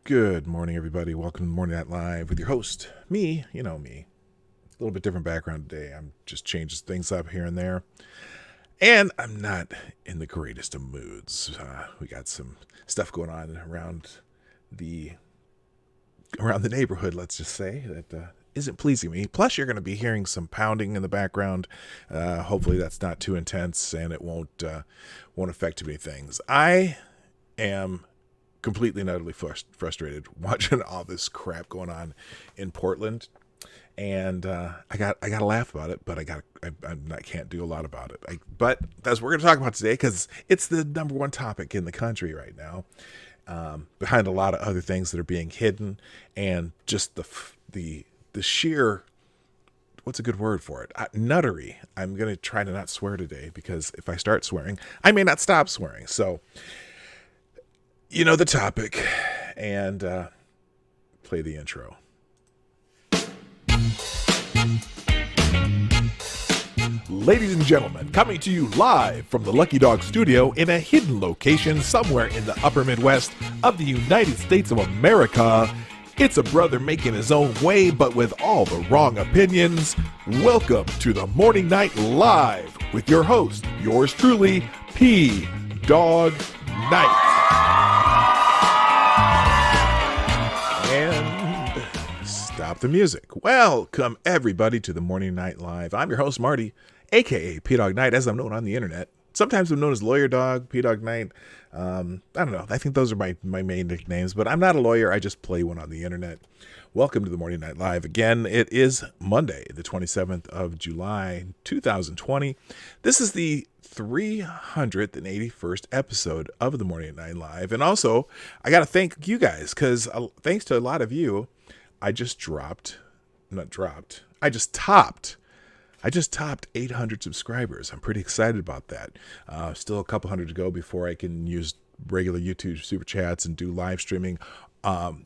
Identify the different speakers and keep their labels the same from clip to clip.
Speaker 1: Good morning, everybody. Welcome to Morning Night Live with your host, me. You know me. A little bit different background today. I'm just changing things up here and there. And I'm not in the greatest of moods. We got some stuff going on the around the neighborhood, let's just say, that isn't pleasing me. Plus, you're going to be hearing some pounding in the background. Hopefully, that's not too intense and it won't affect too many things. I am completely and utterly frustrated watching all this crap going on in Portland, and I got to laugh about it, but I can't do a lot about it. But that's what we're going to talk about today because it's the number one topic in the country right now, behind a lot of other things that are being hidden, and just the sheer, what's a good word for it? Nuttery. I'm going to try to not swear today because if I start swearing, I may not stop swearing. So, you know the topic, and play the intro. Ladies and gentlemen, coming to you live from the Lucky Dog Studio in a hidden location somewhere in the upper Midwest of the United States of America, it's a brother making his own way, but with all the wrong opinions. Welcome to the Morning Night Live with your host, yours truly, PAWG Night. And stop the music. Welcome, everybody, to the Morning Night Live. I'm your host, Marty, a.k.a. PAWG Night, as I'm known on the internet. Sometimes I'm known as Lawyer Dog, PAWG Night. I don't know. I think those are my main nicknames, but I'm not a lawyer. I just play one on the internet. Welcome to the Morning Night Live. Again, it is Monday, the 27th of July, 2020. This is the 381st episode of the Morning Night Live. And also, I got to thank you guys because thanks to a lot of you, I just topped 800 subscribers. I'm pretty excited about that. Still a couple hundred to go before I can use regular YouTube super chats and do live streaming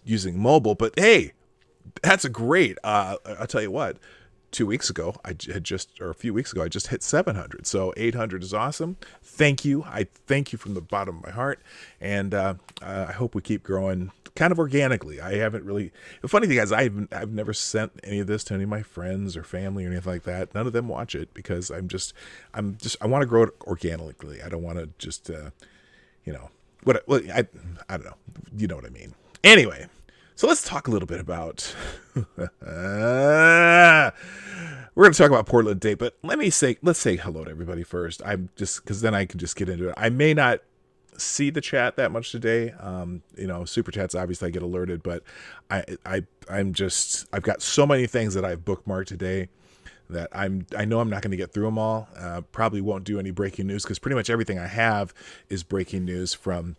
Speaker 1: using mobile. But hey, that's a great. I'll tell you what. 2 weeks ago, a few weeks ago, I just hit 700. So 800 is awesome. Thank you. I thank you from the bottom of my heart. And I hope we keep growing kind of organically. I haven't really, the funny thing is I've never sent any of this to any of my friends or family or anything like that. None of them watch it because I want to grow it organically. I don't want to just, I don't know. You know what I mean. Anyway. So let's talk a little bit about, we're going to talk about Portland today, but let's say hello to everybody first. Because then I can just get into it. I may not see the chat that much today. Super chats, obviously I get alerted, but I've got so many things that I've bookmarked today that I know I'm not going to get through them all. Probably won't do any breaking news because pretty much everything I have is breaking news from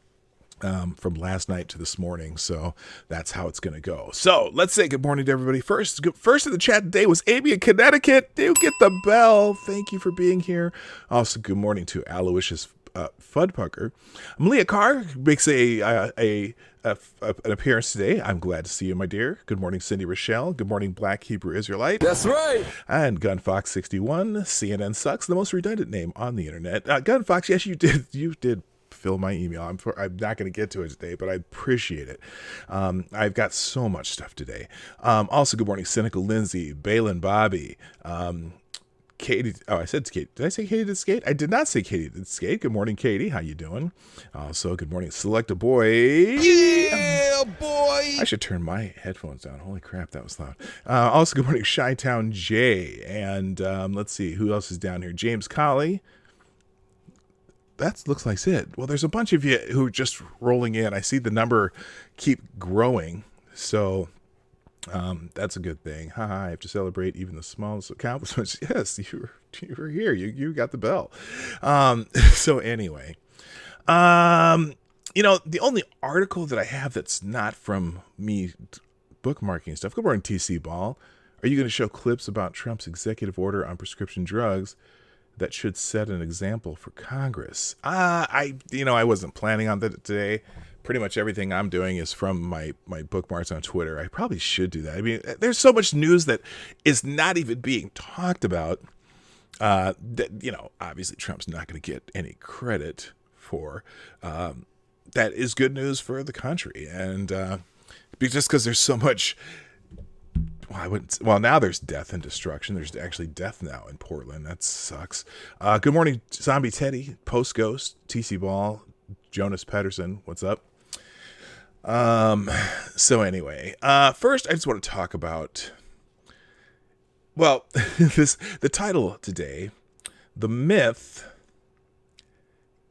Speaker 1: last night to this morning. So that's how it's going to go. So let's say good morning to everybody. First in the chat today was Amy in Connecticut. Do get the bell. Thank you for being here. Also, good morning to Aloysius Fudpucker. Malia Carr makes an appearance today. I'm glad to see you, my dear. Good morning, Cindy Rochelle. Good morning, Black Hebrew Israelite.
Speaker 2: That's right.
Speaker 1: And Gunfox61. CNN sucks. The most redundant name on the internet. Gunfox, yes, you did fill my email. I'm not going to get to it today, but I appreciate it. I've got so much stuff today. Also, good morning, Cynical Lindsay, Balin Bobby, Katie. Oh, I said Katie. Did I say Katie did skate? I did not say Katie did skate. Good morning, Katie. How you doing? Also, good morning, Select a Boy.
Speaker 2: Yeah, boy.
Speaker 1: I should turn my headphones down. Holy crap, that was loud. Also, good morning, Chi-Town J. And let's see, who else is down here? James Colley. That looks like it. Well, there's a bunch of you who are just rolling in. I see the number keep growing. So that's a good thing. I have to celebrate even the smallest accomplishments. Yes, you were here. You got the bell. So anyway, the only article that I have that's not from me bookmarking stuff. Good morning, TC Ball. Are you going to show clips about Trump's executive order on prescription drugs that should set an example for Congress? I wasn't planning on that today. Pretty much everything I'm doing is from my bookmarks on Twitter. I probably should do that. I mean, there's so much news that is not even being talked about. That obviously Trump's not going to get any credit for. That is good news for the country, and just because there's so much. Well, I wouldn't. Well, now there's death and destruction. There's actually death now in Portland. That sucks. Good morning, Zombie Teddy, Post Ghost, TC Ball, Jonas Pedersen. What's up? So anyway, first I just want to talk about. Well, the title today, the myth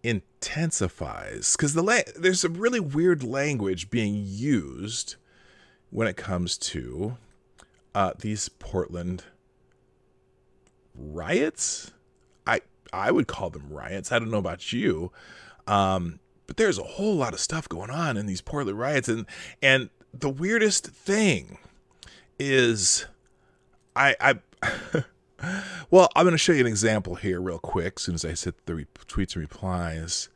Speaker 1: intensifies, because there's some really weird language being used when it comes to these Portland riots. I would call them riots. I don't know about you, but there's a whole lot of stuff going on in these Portland riots, and the weirdest thing is, well, I'm going to show you an example here real quick as soon as I hit the tweets and replies.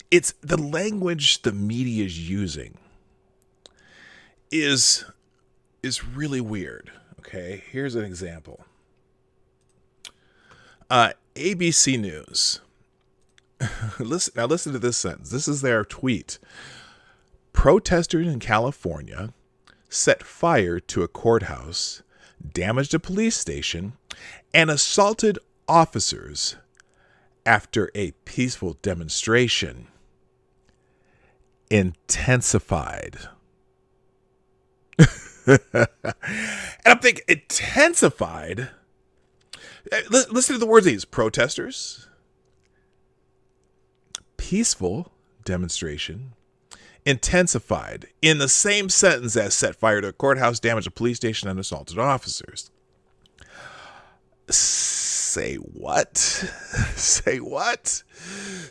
Speaker 1: It's the language the media is using is really weird. Okay, here's an example. ABC News. Listen to this sentence. This is their tweet. Protesters in California set fire to a courthouse, damaged a police station, and assaulted officers after a peaceful demonstration intensified. And I'm thinking, intensified? Listen to the words these. Protesters, peaceful demonstration, intensified, in the same sentence as set fire to a courthouse, damaged a police station, and assaulted officers. Say what? Say what?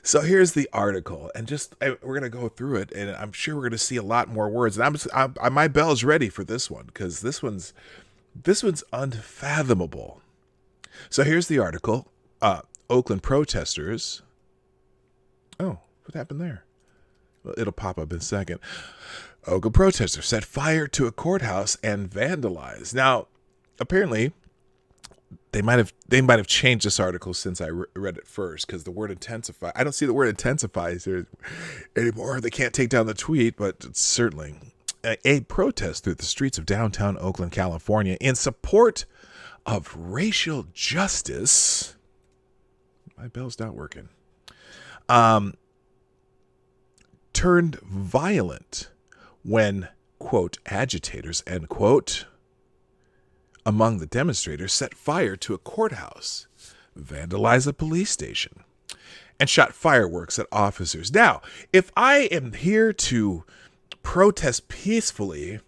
Speaker 1: So here's the article, and we're gonna go through it, and I'm sure we're gonna see a lot more words. And my bell's ready for this one, because this one's unfathomable. So here's the article. Oakland protesters. Oh, what happened there? Well, it'll pop up in a second. Oakland protesters set fire to a courthouse and vandalized. Now, apparently, they might have changed this article since I read it first, because the word intensify. I don't see the word intensifies here anymore. They can't take down the tweet, but it's certainly a protest through the streets of downtown Oakland, California, in support of racial justice. My bell's not working. Turned violent when, quote, agitators, end quote, among the demonstrators set fire to a courthouse, vandalized a police station, and shot fireworks at officers. Now, if I am here to protest peacefully,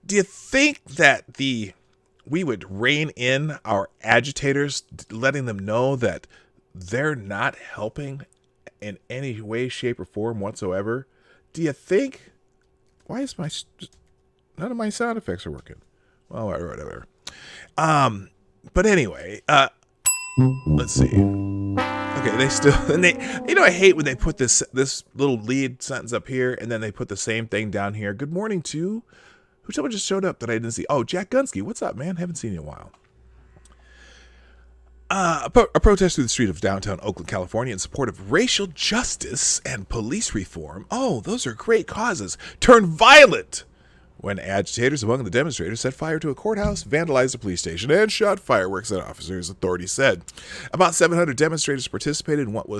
Speaker 1: do you think that we would rein in our agitators, letting them know that they're not helping in any way, shape, or form whatsoever? Do you think? Why is none of my sound effects are working? Well, whatever. But anyway, let's see. Okay, they still, and I hate when they put this little lead sentence up here, and then they put the same thing down here. Good morning to, someone just showed up that I didn't see. Oh, Jack Gunsky, what's up, man? Haven't seen you in a while. A protest through the street of downtown Oakland, California, in support of racial justice and police reform. Oh, those are great causes. Turned violent when agitators among the demonstrators set fire to a courthouse, vandalized a police station, and shot fireworks at officers, authorities said. About 700 demonstrators participated in what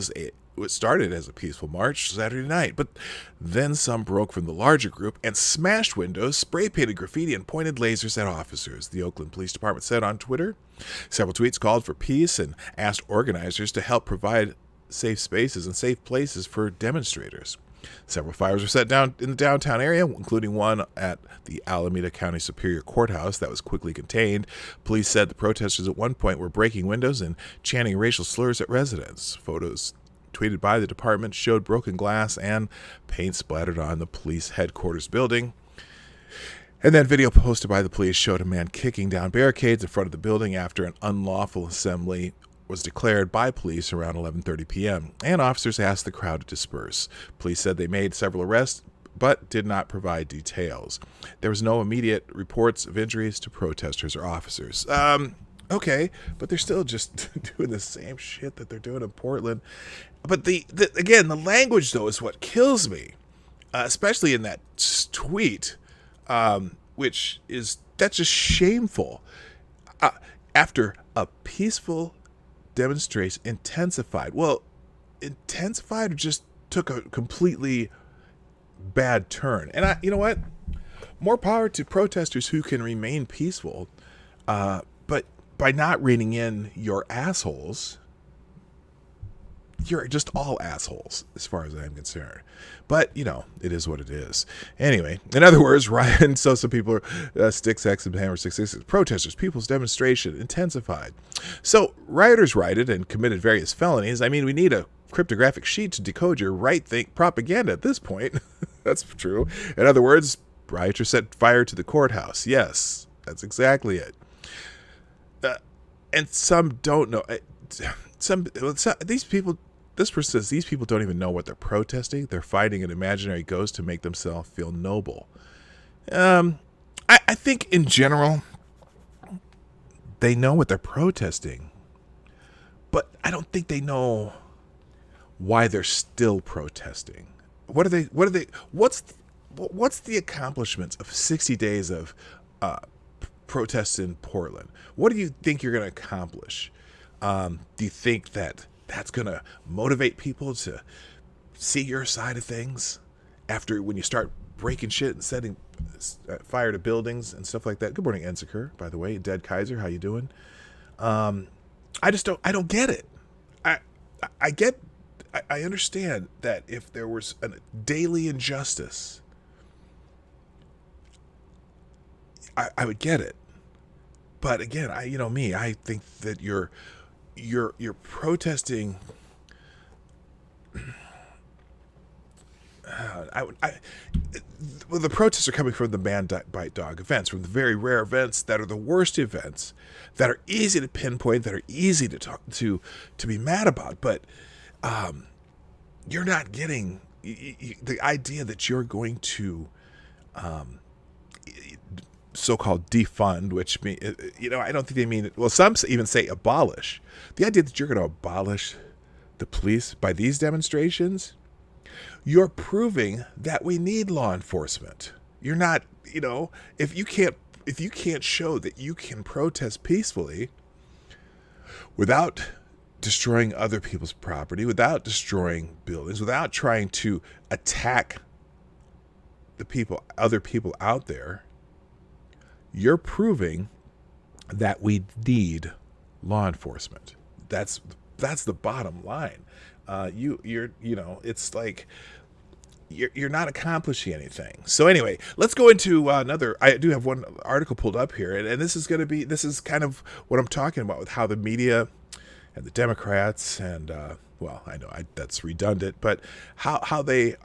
Speaker 1: started as a peaceful march Saturday night, but then some broke from the larger group and smashed windows, spray-painted graffiti, and pointed lasers at officers, the Oakland Police Department said on Twitter. Several tweets called for peace and asked organizers to help provide safe spaces and safe places for demonstrators. Several fires were set down in the downtown area, including one at the Alameda County Superior Courthouse that was quickly contained. Police said the protesters at one point were breaking windows and chanting racial slurs at residents. Photos tweeted by the department showed broken glass and paint splattered on the police headquarters building. And then video posted by the police showed a man kicking down barricades in front of the building after an unlawful assembly was declared by police around 11:30 p.m., and officers asked the crowd to disperse. Police said they made several arrests, but did not provide details. There was no immediate reports of injuries to protesters or officers. Okay, but they're still just doing the same shit that they're doing in Portland. But again, the language, though, is what kills me. especially in that tweet, that's just shameful. After a peaceful demonstration intensified. Well, intensified just took a completely bad turn. And you know what? More power to protesters who can remain peaceful. But by not reining in your assholes, you're just all assholes as far as I'm concerned. But, it is what it is. Anyway, in other words, riot, so some people are Sticks X and Hammer 666. Protesters, people's demonstration intensified. So rioters rioted and committed various felonies. I mean, we need a cryptographic sheet to decode your right-think propaganda at this point. That's true. In other words, rioters set fire to the courthouse. Yes, that's exactly it. And some don't know. These people, this person says these people don't even know what they're protesting. They're fighting an imaginary ghost to make themselves feel noble. I think in general, they know what they're protesting, but I don't think they know why they're still protesting. What's the accomplishments of 60 days of protests in Portland? What do you think you're going to accomplish? Do you think that that's going to motivate people to see your side of things after when you start breaking shit and setting fire to buildings and stuff like that? Good morning, Enziker, by the way. Dead Kaiser, how you doing? I don't get it. I understand that if there was a daily injustice, I would get it. But again, I think that you're protesting. The protests are coming from the man bite dog events, from the very rare events that are the worst events, that are easy to pinpoint, that are easy to talk to be mad about. But you're not getting the idea that you're going to so-called defund, which mean, I don't think they mean it. Well, some even say abolish. The idea that you're going to abolish the police by these demonstrations, you're proving that we need law enforcement. You're not, if you can't show that you can protest peacefully without destroying other people's property, without destroying buildings, without trying to attack other people out there, you're proving that we need law enforcement. That's the bottom line. It's like you're not accomplishing anything. So anyway, let's go into another. I do have one article pulled up here, and this is kind of what I'm talking about with how the media and the Democrats and I know that's redundant, but how they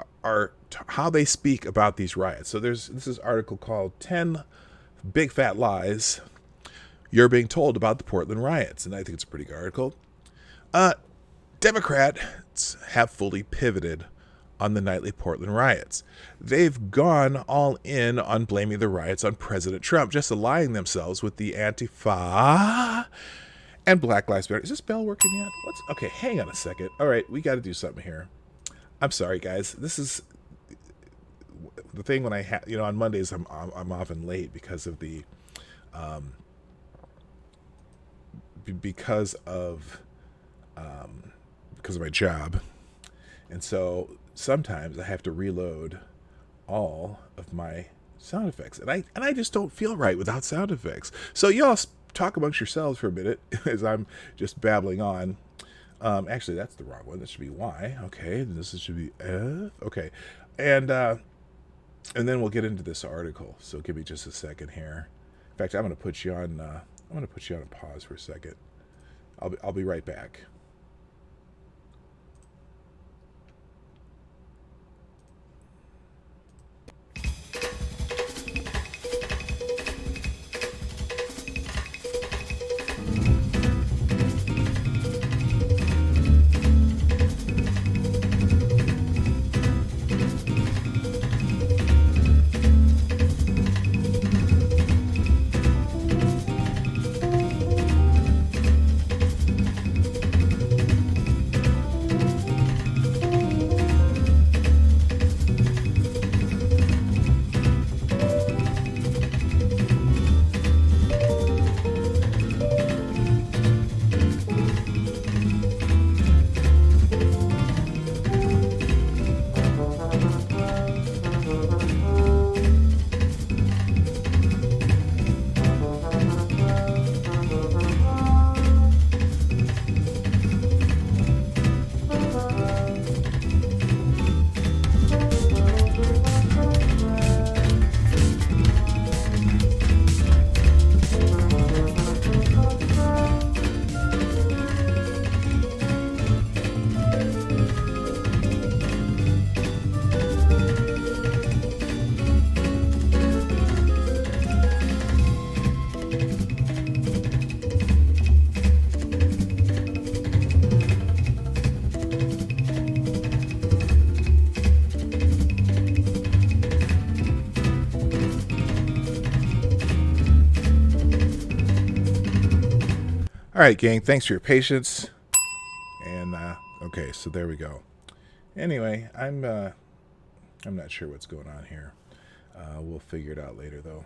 Speaker 1: speak about these riots. So this is an article called 10 Big Fat Lies You're Being Told About the Portland Riots, and I think it's a pretty good article. Democrats have fully pivoted on the nightly Portland riots. They've gone all in on blaming the riots on President Trump, just aligning themselves with the Antifa and Black Lives Matter. Is this bell working yet? Okay, hang on a second. All right, we got to do something here. I'm sorry, guys. This is the thing when I on Mondays I'm often late because of the because of my job, and so sometimes I have to reload all of my sound effects, and I just don't feel right without sound effects. So y'all talk amongst yourselves for a minute as I'm just babbling on. Actually, that's the wrong one. That should be Y. Okay, this should be F. Okay, and then we'll get into this article. So give me just a second here. In fact, I'm going to put you on. I'm going to put you on a pause for a second. I'll be right back. All right, gang, thanks for your patience. And okay, so there we go. Anyway, I'm not sure what's going on here. We'll figure it out later, though.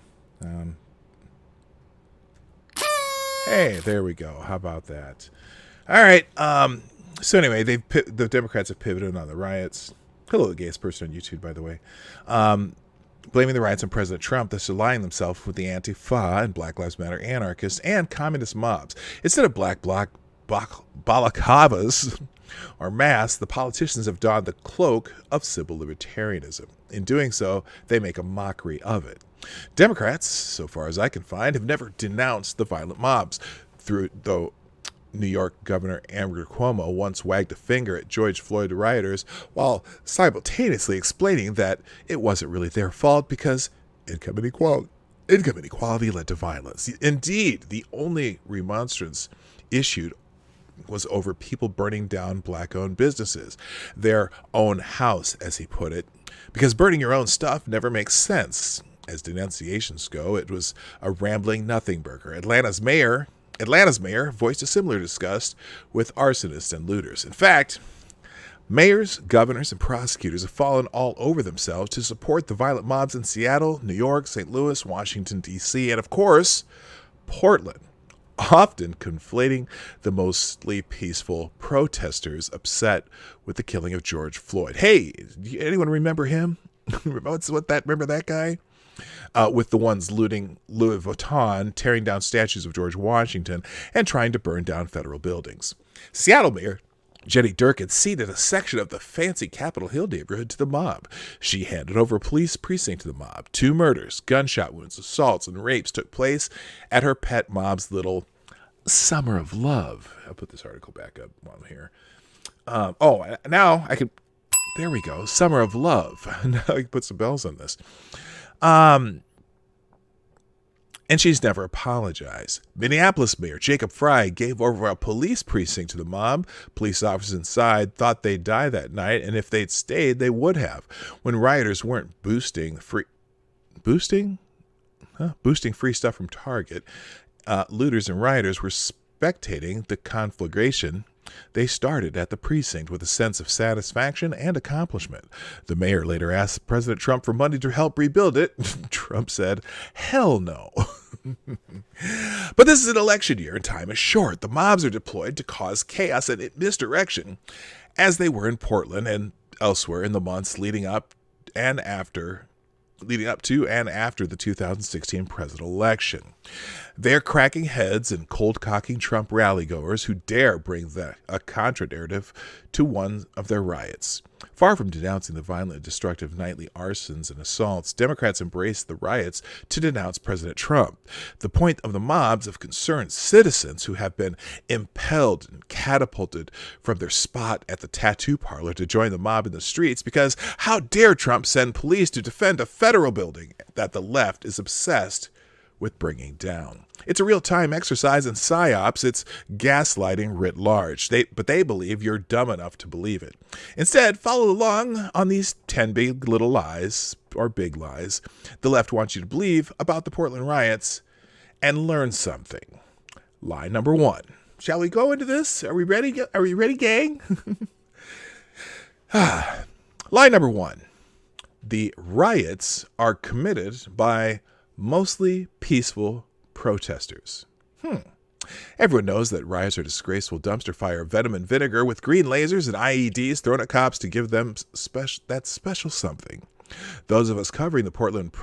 Speaker 1: Hey, there we go. How about that? All right. So anyway, the Democrats have pivoted on the riots. Hello, the gayest person on YouTube, by the way. Blaming the riots on President Trump, thus aligning themselves with the Antifa and Black Lives Matter anarchists and communist mobs. Instead of black balaclavas or masks, the politicians have donned the cloak of civil libertarianism. In doing so, they make a mockery of it. Democrats, so far as I can find, have never denounced the violent mobs, though New York Governor Andrew Cuomo once wagged a finger at George Floyd rioters while simultaneously explaining that it wasn't really their fault because income inequality led to violence. Indeed, the only remonstrance issued was over people burning down black-owned businesses, their own house, as he put it, because burning your own stuff never makes sense. As denunciations go, it was a rambling nothing burger. Atlanta's mayor voiced a similar disgust with arsonists and looters. In fact, mayors, governors, and prosecutors have fallen all over themselves to support the violent mobs in Seattle, New York, St. Louis, Washington, D.C., and of course, Portland, often conflating the mostly peaceful protesters upset with the killing of George Floyd. Hey, anyone remember him? Remember that guy? With the ones looting Louis Vuitton, tearing down statues of George Washington, and trying to burn down federal buildings. Seattle Mayor Jenny Durkan ceded a section of the fancy Capitol Hill neighborhood to the mob. She handed over a police precinct to the mob. 2 murders, gunshot wounds, assaults, and rapes took place at her pet mob's little summer of love. I'll put this article back up while I'm here. Now I can... There we go. Summer of love. Now I can put some bells on this. And she's never apologized. Minneapolis Mayor Jacob Frey gave over a police precinct to the mob. Police officers inside thought they'd die that night, and if they'd stayed, they would have. When rioters weren't boosting free stuff from Target, looters and rioters were spectating the conflagration. They started at the precinct with a sense of satisfaction and accomplishment. The mayor later asked President Trump for money to help rebuild it. Trump said, "Hell no." But this is an election year and time is short. The mobs are deployed to cause chaos and misdirection, as they were in Portland and elsewhere in the months leading up to and after the 2016 presidential election. They're cracking heads and cold-cocking Trump rally-goers who dare bring a contra-narrative to one of their riots. Far from denouncing the violent and destructive nightly arsons and assaults, Democrats embraced the riots to denounce President Trump. The point of the mobs of concerned citizens who have been impelled and catapulted from their spot at the tattoo parlor to join the mob in the streets because how dare Trump send police to defend a federal building that the left is obsessed with bringing down. It's a real-time exercise in psyops. It's gaslighting writ large. But they believe you're dumb enough to believe it. Instead, follow along on these 10 big little lies, or big lies, the left wants you to believe about the Portland riots and learn something. Lie number 1. Shall we go into this? Are we ready? Are we ready, gang? Lie number 1. The riots are committed by mostly peaceful protesters. Everyone knows that riots are disgraceful dumpster fire of venom and vinegar with green lasers and IEDs thrown at cops to give them that special something. Those of us covering the Portland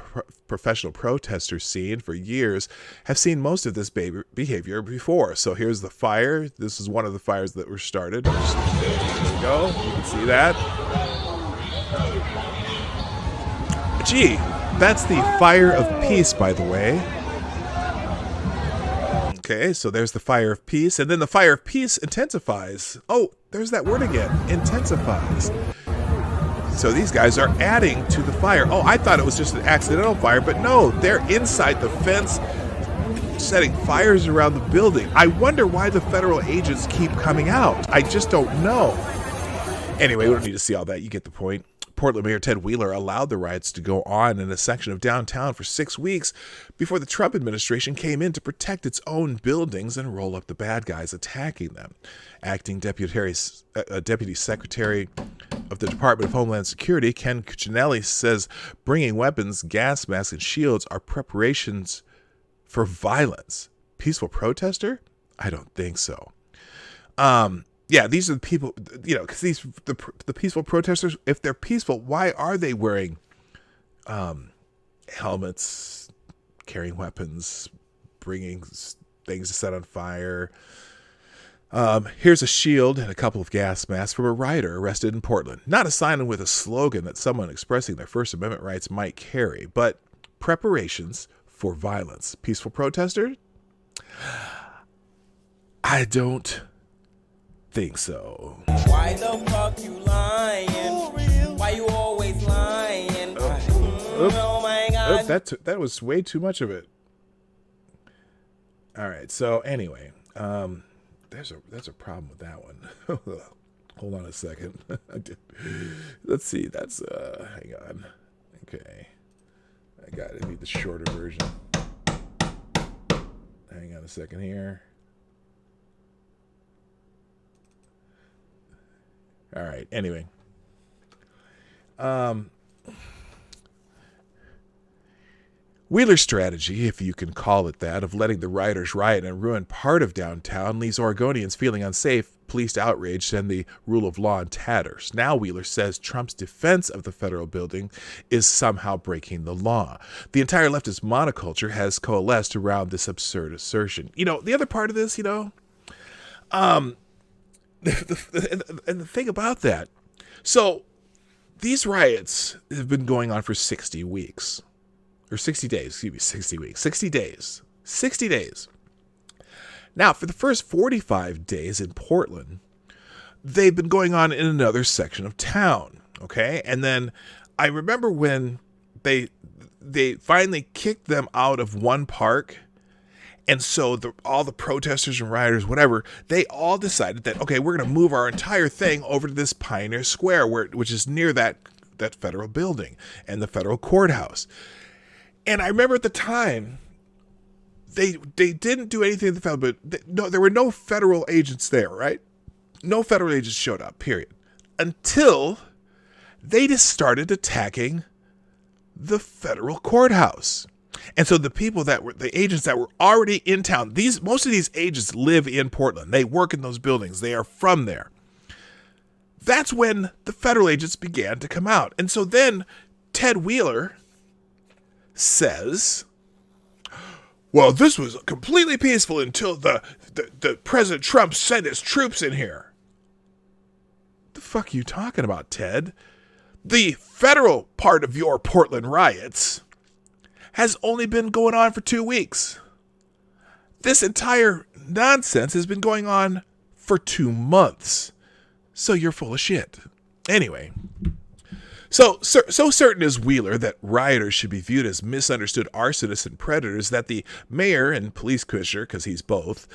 Speaker 1: professional protester scene for years have seen most of this behavior before. So here's the fire. This is one of the fires that were started. There we go. You can see that. Gee, that's the fire of peace, by the way. Okay, so there's the fire of peace, and then the fire of peace intensifies. Oh, there's that word again, intensifies. So these guys are adding to the fire. Oh, I thought it was just an accidental fire, but no, they're inside the fence, setting fires around the building. I wonder why the federal agents keep coming out. I just don't know. Anyway, we don't need to see all that. You get the point. Portland Mayor Ted Wheeler allowed the riots to go on in a section of downtown for 6 weeks before the Trump administration came in to protect its own buildings and roll up the bad guys attacking them. Acting Deputy Secretary of the Department of Homeland Security, Ken Cuccinelli, says bringing weapons, gas masks, and shields are preparations for violence. Peaceful protester? I don't think so. Yeah, these are the people, because the peaceful protesters, if they're peaceful, why are they wearing helmets, carrying weapons, bringing things to set on fire? Here's a shield and a couple of gas masks from a rioter arrested in Portland. Not a sign with a slogan that someone expressing their First Amendment rights might carry, but preparations for violence. Peaceful protester? I don't think so.
Speaker 3: Why the fuck you lying? Why you always lying? Oh my God.
Speaker 1: That was way too much of it. All right. So anyway, there's a problem with that one. Hold on a second. Let's see. That's hang on. Okay. I need the shorter version. Hang on a second here. All right. Anyway. Wheeler's strategy, if you can call it that, of letting the rioters riot and ruin part of downtown leaves Oregonians feeling unsafe, police outraged, and the rule of law in tatters. Now Wheeler says Trump's defense of the federal building is somehow breaking the law. The entire leftist monoculture has coalesced around this absurd assertion. The other part of this, and the thing about that, so these riots have been going on for 60 weeks. Or 60 days, 60 weeks. 60 days. 60 days. Now, for the first 45 days in Portland, they've been going on in another section of town, okay? And then I remember when they finally kicked them out of one park, and so all the protesters and rioters, whatever, they all decided that, okay, we're going to move our entire thing over to this Pioneer Square, which is near that federal building and the federal courthouse. And I remember at the time, they didn't do anything at the federal, but there were no federal agents there, right? No federal agents showed up, period. Until they just started attacking the federal courthouse. And so the agents that were already in town, most of these agents live in Portland. They work in those buildings. They are from there. That's when the federal agents began to come out. And so then Ted Wheeler says, well, this was completely peaceful until the President Trump sent his troops in here. The fuck are you talking about, Ted? The federal part of your Portland riots has only been going on for 2 weeks. This entire nonsense has been going on for 2 months. So you're full of shit. Anyway. So certain is Wheeler that rioters should be viewed as misunderstood arsonists and predators that the mayor and police commissioner, because he's both,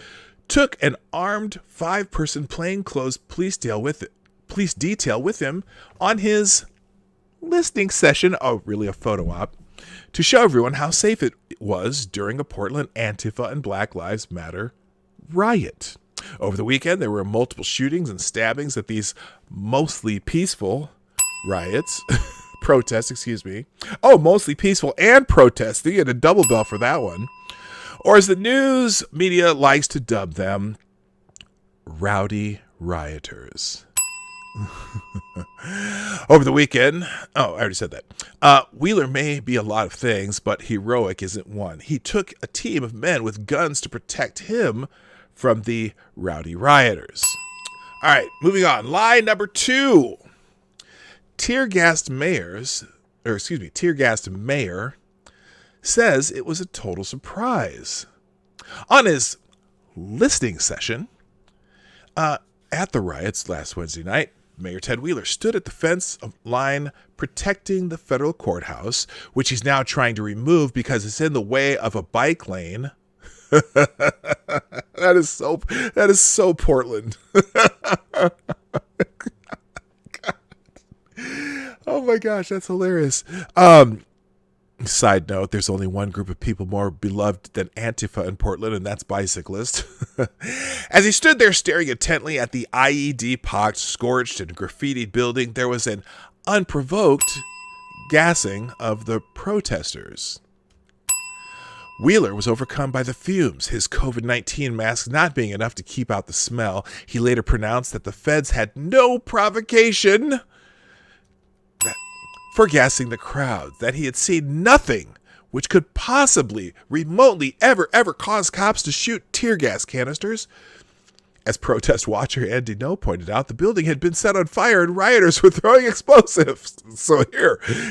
Speaker 1: took an armed 5-person plainclothes police detail with him on his listening session, really a photo op, to show everyone how safe it was during a Portland Antifa and Black Lives Matter riot. Over the weekend, there were multiple shootings and stabbings at these mostly peaceful protests, mostly peaceful and protesting, and a double bell for that one. Or as the news media likes to dub them, rowdy rioters. Over the weekend, I already said that. Wheeler may be a lot of things, but heroic isn't one. He took a team of men with guns to protect him from the rowdy rioters. All right, moving on. Lie number 2. Tear-gassed mayor says it was a total surprise. On his listening session at the riots last Wednesday night, Mayor Ted Wheeler stood at the fence line protecting the federal courthouse, which he's now trying to remove because it's in the way of a bike lane. That is so Portland. Oh my gosh, that's hilarious. Side note, there's only one group of people more beloved than Antifa in Portland, and that's bicyclists. As he stood there staring intently at the IED PAWG scorched and graffitied building, there was an unprovoked gassing of the protesters. Wheeler was overcome by the fumes, his COVID-19 mask not being enough to keep out the smell. He later pronounced that the feds had no provocation for gassing the crowd, that he had seen nothing which could possibly, remotely, ever cause cops to shoot tear gas canisters. As protest watcher Andy No pointed out, the building had been set on fire and rioters were throwing explosives. So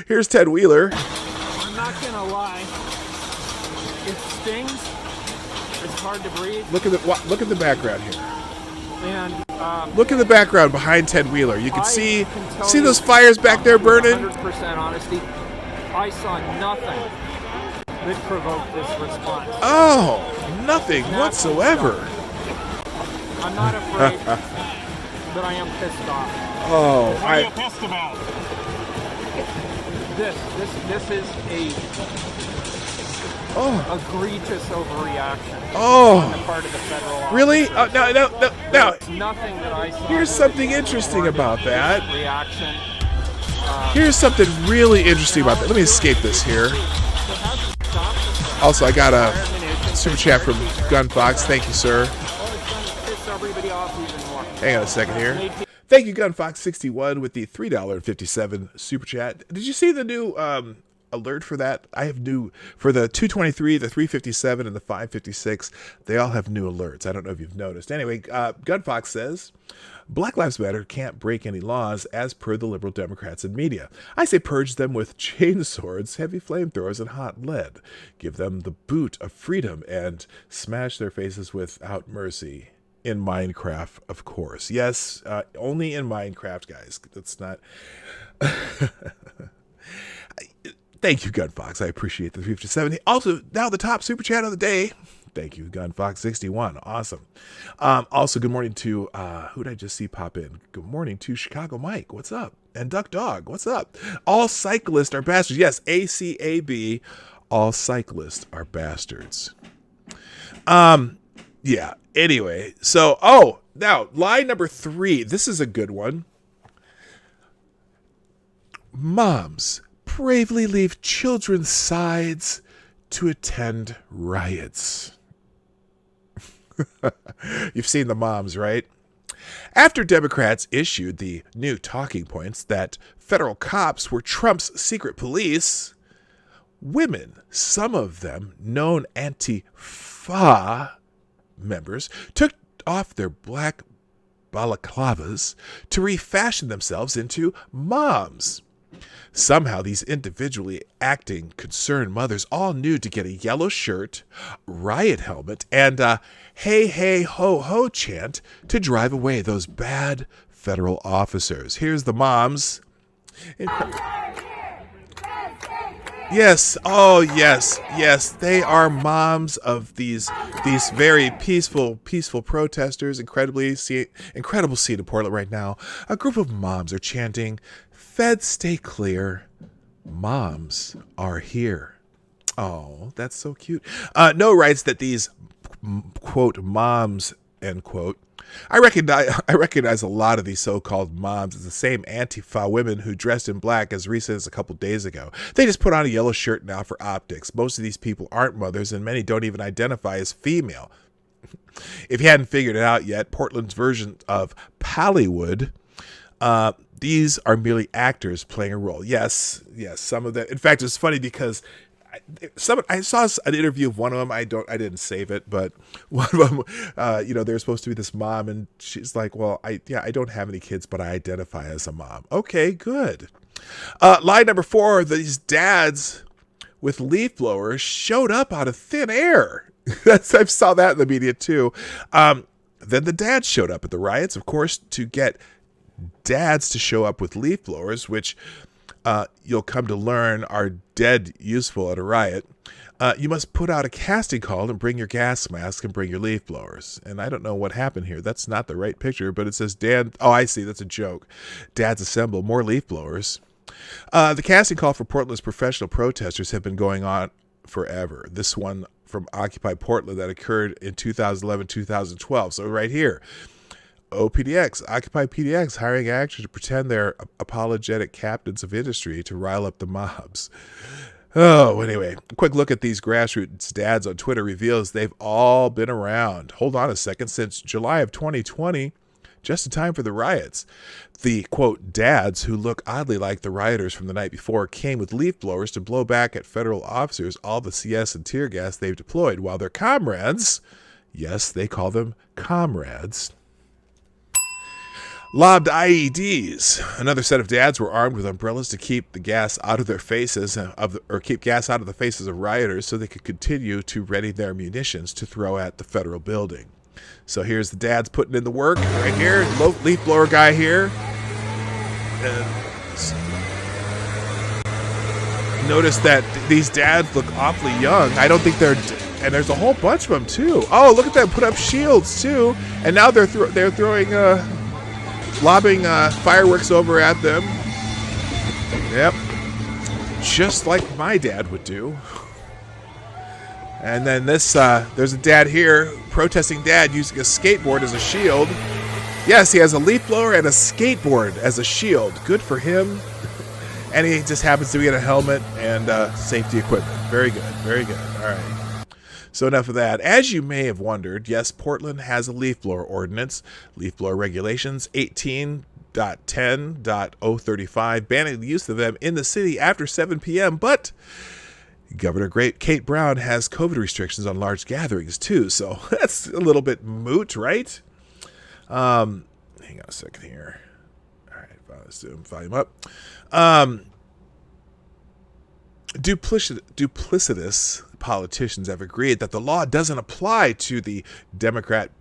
Speaker 1: here's Ted Wheeler.
Speaker 4: I'm not gonna lie, it stings. It's hard to breathe.
Speaker 1: Look at the background here.
Speaker 4: And
Speaker 1: look at the background behind Ted Wheeler. You can see those fires back there burning.
Speaker 4: 100% honesty, I saw nothing that provoked this response.
Speaker 1: Oh, nothing whatsoever.
Speaker 4: I'm not afraid, but I am pissed off.
Speaker 1: Oh,
Speaker 5: What are you pissed about?
Speaker 4: This is egregious overreaction on the part of the federal officers.
Speaker 1: Really? No.
Speaker 4: Nothing that I saw.
Speaker 1: Here's something interesting about that.
Speaker 4: Reaction.
Speaker 1: Here's something really interesting about that. Let me escape this here. Also, I got a super chat from Gunfox. Thank you, sir. Hang on a second here. Thank you, Gunfox61, with the $3.57 super chat. Did you see the new alert for that? I have new for the 223, the 357, and the 556. They all have new alerts. I don't know if you've noticed. Anyway, Gunfox says, Black Lives Matter can't break any laws as per the liberal Democrats and media. I say purge them with chainswords, heavy flamethrowers, and hot lead. Give them the boot of freedom and smash their faces without mercy. In Minecraft, of course. Yes, only in Minecraft, guys. That's not... Thank you, Gunfox. I appreciate the 370. Also, now the top super chat of the day. Thank you, Gunfox61. Awesome. Also, good morning to... who did I just see pop in? Good morning to Chicago Mike. What's up? And Duck Dog. What's up? All cyclists are bastards. Yes, ACAB. All cyclists are bastards. Yeah. Anyway, so, now, line number 3. This is a good one. Moms bravely leave children's sides to attend riots. You've seen the moms, right? After Democrats issued the new talking points that federal cops were Trump's secret police, women, some of them known Antifa members, took off their black balaclavas to refashion themselves into moms. Somehow these individually acting concerned mothers all knew to get a yellow shirt, riot helmet, and a hey, hey, ho, ho chant to drive away those bad federal officers. Here's the moms. Yes, oh yes, they are moms of these very peaceful protesters. Incredible scene in Portland right now. A group of moms are chanting, "Feds stay clear, moms are here." Oh, that's so cute. No writes that these quote moms end quote. I recognize a lot of these so-called moms as the same Antifa women who dressed in black as recent as a couple days ago. They just put on a yellow shirt now for optics. Most of these people aren't mothers, and many don't even identify as female. If you hadn't figured it out yet, Portland's version of Pallywood, these are merely actors playing a role. Yes, some of them. In fact, it's funny because I saw an interview of one of them. I didn't save it, but one of them, they're supposed to be this mom, and she's like, "Well, I don't have any kids, but I identify as a mom." Okay, good. Line number 4: these dads with leaf blowers showed up out of thin air. I saw that in the media too. Then the dads showed up at the riots, of course, to get dads to show up with leaf blowers, which you'll come to learn are dead useful at a riot. You must put out a casting call and bring your gas mask and bring your leaf blowers. And I don't know what happened here. That's not the right picture, but it says Dad. Oh, I see. That's a joke. Dads assemble more leaf blowers. The casting call for Portland's professional protesters have been going on forever. This one from Occupy Portland that occurred in 2011, 2012. So right here, OPDX, Occupy PDX, hiring actors to pretend they're apologetic captains of industry to rile up the mobs. Oh, anyway, a quick look at these grassroots dads on Twitter reveals they've all been around. Hold on a second. Since July of 2020, just in time for the riots. The, quote, dads who look oddly like the rioters from the night before came with leaf blowers to blow back at federal officers all the CS and tear gas they've deployed, while their comrades, yes, they call them comrades, lobbed IEDs. Another set of dads were armed with umbrellas to keep the gas out of their faces, keep gas out of the faces of rioters so they could continue to ready their munitions to throw at the federal building. So here's the dads putting in the work right here. Leaf blower guy here. Notice that these dads look awfully young. I don't think they're, and there's a whole bunch of them too. Oh, look at them put up shields too, and now they're throwing lobbing fireworks over at them. Yep, just like my dad would do. And then this, there's a dad here, protesting dad using a skateboard as a shield. Yes, he has a leaf blower and a skateboard as a shield. Good for him. And he just happens to be in a helmet and safety equipment. Very good, very good. All right. So enough of that. As you may have wondered, yes, Portland has a leaf blower ordinance. Leaf blower regulations 18.10.035 banning the use of them in the city after 7 p.m. But Governor Kate Brown has COVID restrictions on large gatherings too, so that's a little bit moot, right? Hang on a second here. All right, zoom volume up. Duplicitous politicians have agreed that the law doesn't apply to the Democrats'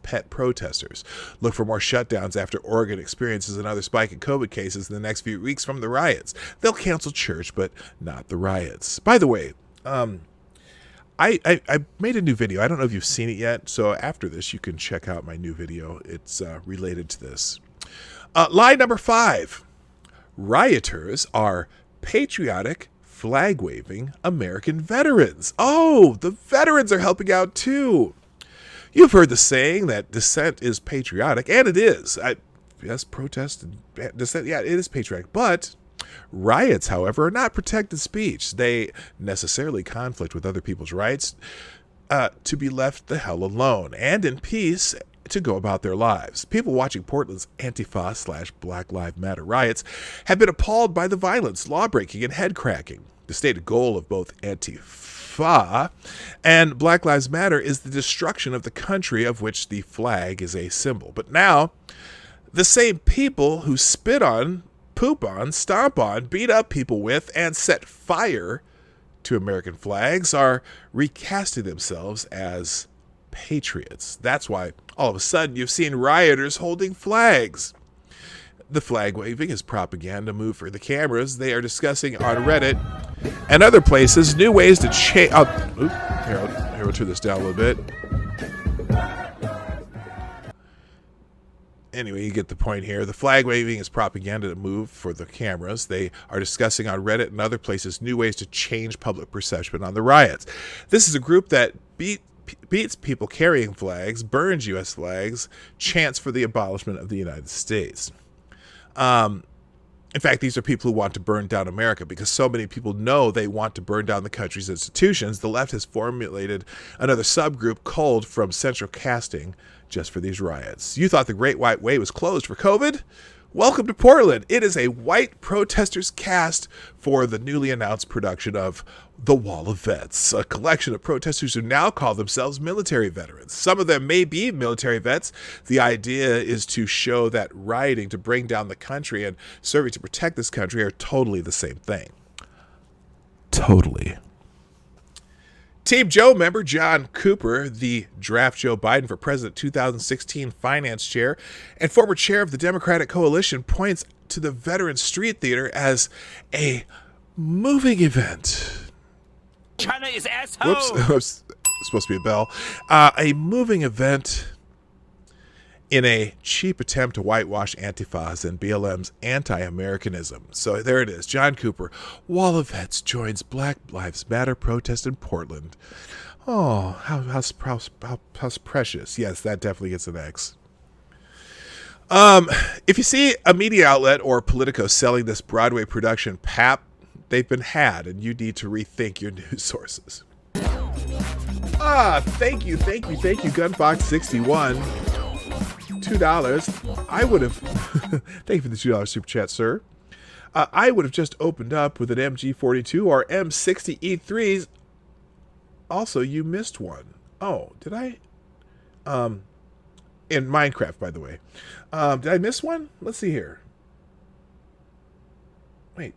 Speaker 1: pet protesters. Look for more shutdowns after Oregon experiences another spike in COVID cases in the next few weeks from the riots. They'll cancel church, but not the riots. By the way, I made a new video. I don't know if you've seen it yet, so after this, you can check out my new video. It's related to this. Lie number 5. Rioters are patriotic, flag-waving American veterans. Oh, the veterans are helping out too. You've heard the saying that dissent is patriotic, and it is. Yes, protest and dissent, yeah, it is patriotic. But riots, however, are not protected speech. They necessarily conflict with other people's rights to be left the hell alone and in peace to go about their lives. People watching Portland's Antifa/Black Lives Matter riots have been appalled by the violence, lawbreaking, and head-cracking. The stated goal of both Antifa and Black Lives Matter is the destruction of the country of which the flag is a symbol. But now, the same people who spit on, poop on, stomp on, beat up people with, and set fire to American flags are recasting themselves as patriots. That's why all of a sudden you've seen rioters holding flags. The flag waving is propaganda move for the cameras. They are discussing on Reddit and other places new ways to change. Here, we'll turn this down a little bit. Anyway, you get the point here. The flag waving is propaganda move for the cameras. They are discussing on Reddit and other places new ways to change public perception on the riots. This is a group that beats people carrying flags, burns U.S. flags, chants for the abolishment of the United States. In fact, these are people who want to burn down America because so many people know they want to burn down the country's institutions. The left has formulated another subgroup culled from central casting just for these riots. You thought the Great White Way was closed for COVID? Welcome to Portland. It is a white protesters cast for the newly announced production of The Wall of Vets, a collection of protesters who now call themselves military veterans. Some of them may be military vets. The idea is to show that rioting to bring down the country and serving to protect this country are totally the same thing. Totally. Team Joe member John Cooper, the draft Joe Biden for President 2016 finance chair and former chair of the Democratic coalition, points to the Veterans Street Theater as a moving event.
Speaker 4: China is asshole.
Speaker 1: Whoops, supposed to be a bell. A moving event in a cheap attempt to whitewash Antifas and BLM's anti-Americanism. So there it is. John Cooper, Wall of Vets joins Black Lives Matter protest in Portland. Oh, how precious. Yes, that definitely gets an X. If you see a media outlet or Politico selling this Broadway production pap, they've been had, and you need to rethink your news sources. Thank you, Gunfox61. $2. I would have, thank you for the $2 super chat, sir. I would have just opened up with an MG42 or M60 E3s. Also, you missed one. Oh, did I? In Minecraft, by the way. Did I miss one? Let's see here. Wait.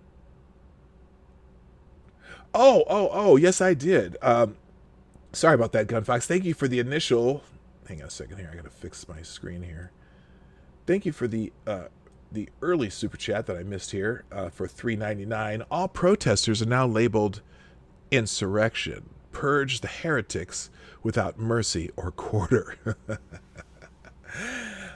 Speaker 1: Oh, yes, I did. Sorry about that, Gunfox. Thank you for the initial... Hang on a second here. I got to fix my screen here. Thank you for the early super chat that I missed here for $3.99. All protesters are now labeled insurrection. Purge the heretics without mercy or quarter.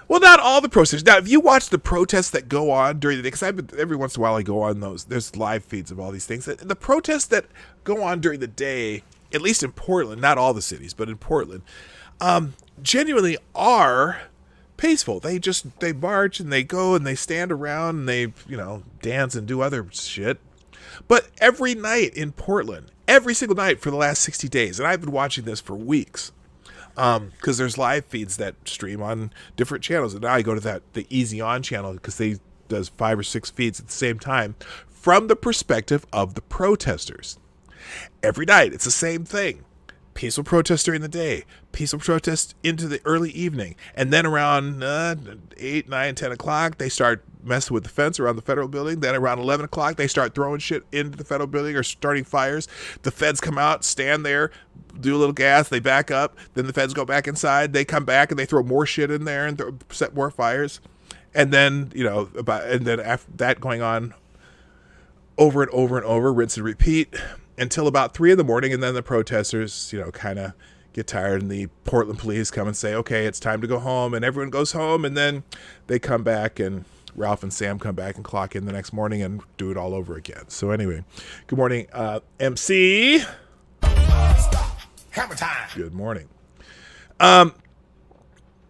Speaker 1: Well, not all the protesters. Now, if you watch the protests that go on during the day, because every once in a while I go on those, there's live feeds of all these things. The protests that go on during the day, at least in Portland, not all the cities, but in Portland, genuinely are peaceful. They march and they go and they stand around and they, dance and do other shit. But every night in Portland, every single night for the last 60 days, and I've been watching this for weeks, because there's live feeds that stream on different channels, and now I go to the Easy On channel because they does 5 or 6 feeds at the same time from the perspective of the protesters. Every night, it's the same thing. Peaceful protest during the day, peaceful protest into the early evening, and then around 8, 9, 10 o'clock, they start messing with the fence around the federal building. Then around 11 o'clock, they start throwing shit into the federal building or starting fires. The feds come out, stand there, do a little gas, they back up. Then the feds go back inside. They come back and they throw more shit in there and set more fires. And then, after that going on over and over and over, rinse and repeat, until about 3 in the morning, and then the protesters, kind of get tired, and the Portland police come and say, okay, it's time to go home, and everyone goes home, and then they come back, and Ralph and Sam come back and clock in the next morning and do it all over again. So anyway, good morning, MC.
Speaker 2: Hammer time.
Speaker 1: Good morning. Line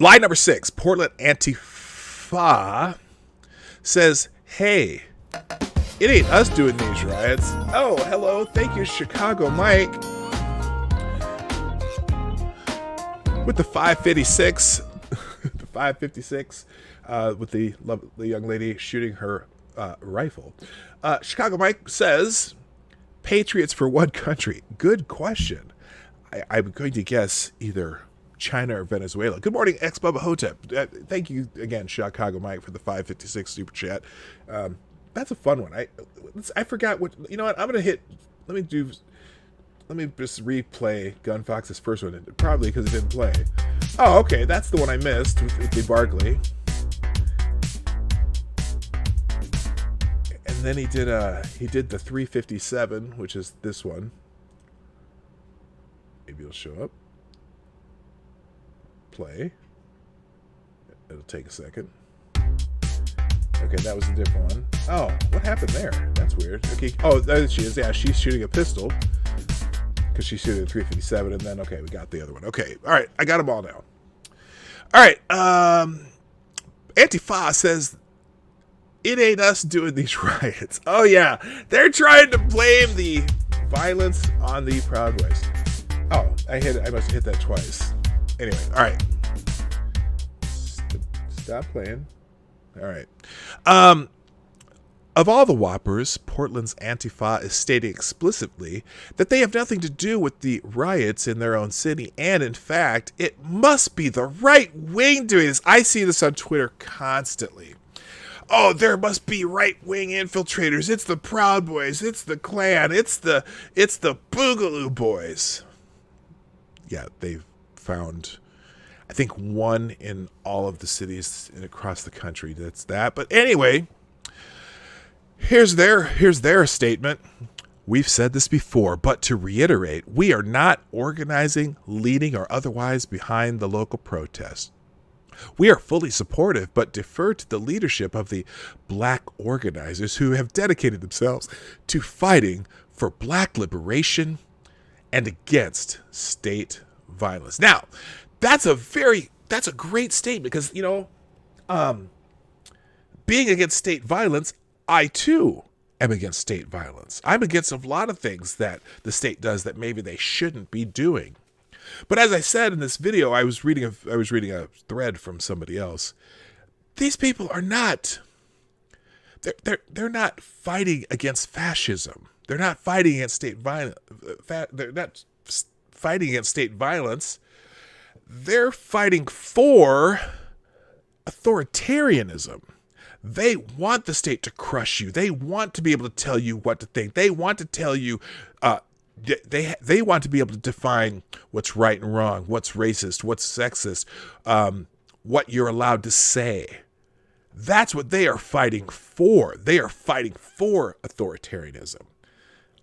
Speaker 1: number 6, Portland Antifa says, hey, it ain't us doing these riots. Oh, hello. Thank you, Chicago Mike. With the 556. The 556. With the young lady shooting her rifle. Chicago Mike says, Patriots for what country? Good question. I'm going to guess either China or Venezuela. Good morning, Bubba Hotep. Thank you again, Chicago Mike, for the 556 super chat. That's a fun one. I forgot what, what, I'm going to hit, let me just replay Gunfox's first one, probably because it didn't play. Oh, okay, that's the one I missed with the Barkley. And then he did the 357, which is this one. Maybe it'll show up. Play. It'll take a second. Okay, that was a different one. Oh, what happened there? That's weird. Okay. Oh, there she is. Yeah, she's shooting a pistol because she's shooting a 357, and then we got the other one. Okay, all right, I got them all now. All right, Antifa says it ain't us doing these riots. Oh yeah, they're trying to blame the violence on the Proud Boys. Oh, I must have hit that twice. Anyway, all right. Stop playing. All right. Of all the whoppers, Portland's Antifa is stating explicitly that they have nothing to do with the riots in their own city, and in fact, it must be the right wing doing this. I see this on Twitter constantly. Oh, there must be right-wing infiltrators. It's the Proud Boys. It's the Klan. It's the Boogaloo Boys. Yeah, they've found, I think, one in all of the cities across the country that's that. But anyway, here's their statement. We've said this before, but to reiterate, we are not organizing, leading, or otherwise behind the local protest. We are fully supportive, but defer to the leadership of the black organizers who have dedicated themselves to fighting for black liberation and against state violence. Now, that's a great statement because, being against state violence, I too am against state violence. I'm against a lot of things that the state does that maybe they shouldn't be doing. But as I said in this video, I was reading a thread from somebody else. These people are not. They're not fighting against fascism. They're not fighting against state violence. They're not fighting against state violence. They're fighting for authoritarianism. They want the state to crush you. They want to be able to tell you what to think. They want to tell you. They want to be able to define what's right and wrong, what's racist, what's sexist, what you're allowed to say. That's what they are fighting for. They are fighting for authoritarianism.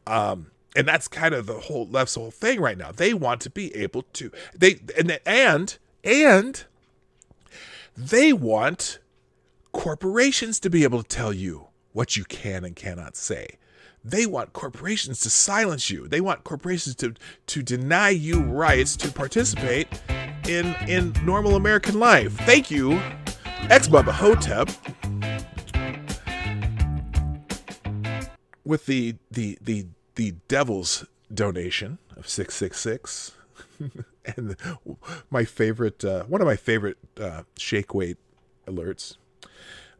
Speaker 1: And that's kind of the whole left's whole thing right now. They want to be able to and they want corporations to be able to tell you what you can and cannot say. They want corporations to silence you. They want corporations to deny you rights to participate in normal American life. Thank you, ex-Bubba Hotep, with the devil's donation of 666, and my favorite, one of my favorite shake weight alerts.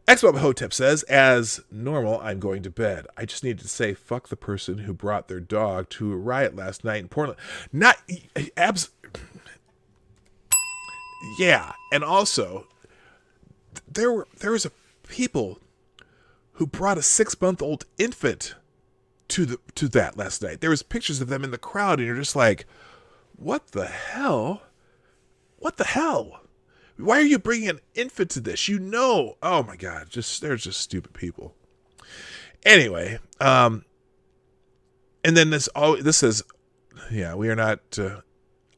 Speaker 1: Ex-Bubba Hotep says, as normal, I'm going to bed. I just needed to say, fuck the person who brought their dog to a riot last night in Portland. Yeah, and also, there was a people who brought a 6-month-old infant to that last night. There was pictures of them in the crowd, and you're just like, what the hell? What the hell? Why are you bringing an infant to this? Oh my God, they're just stupid people. Anyway, and then this says, yeah, we are not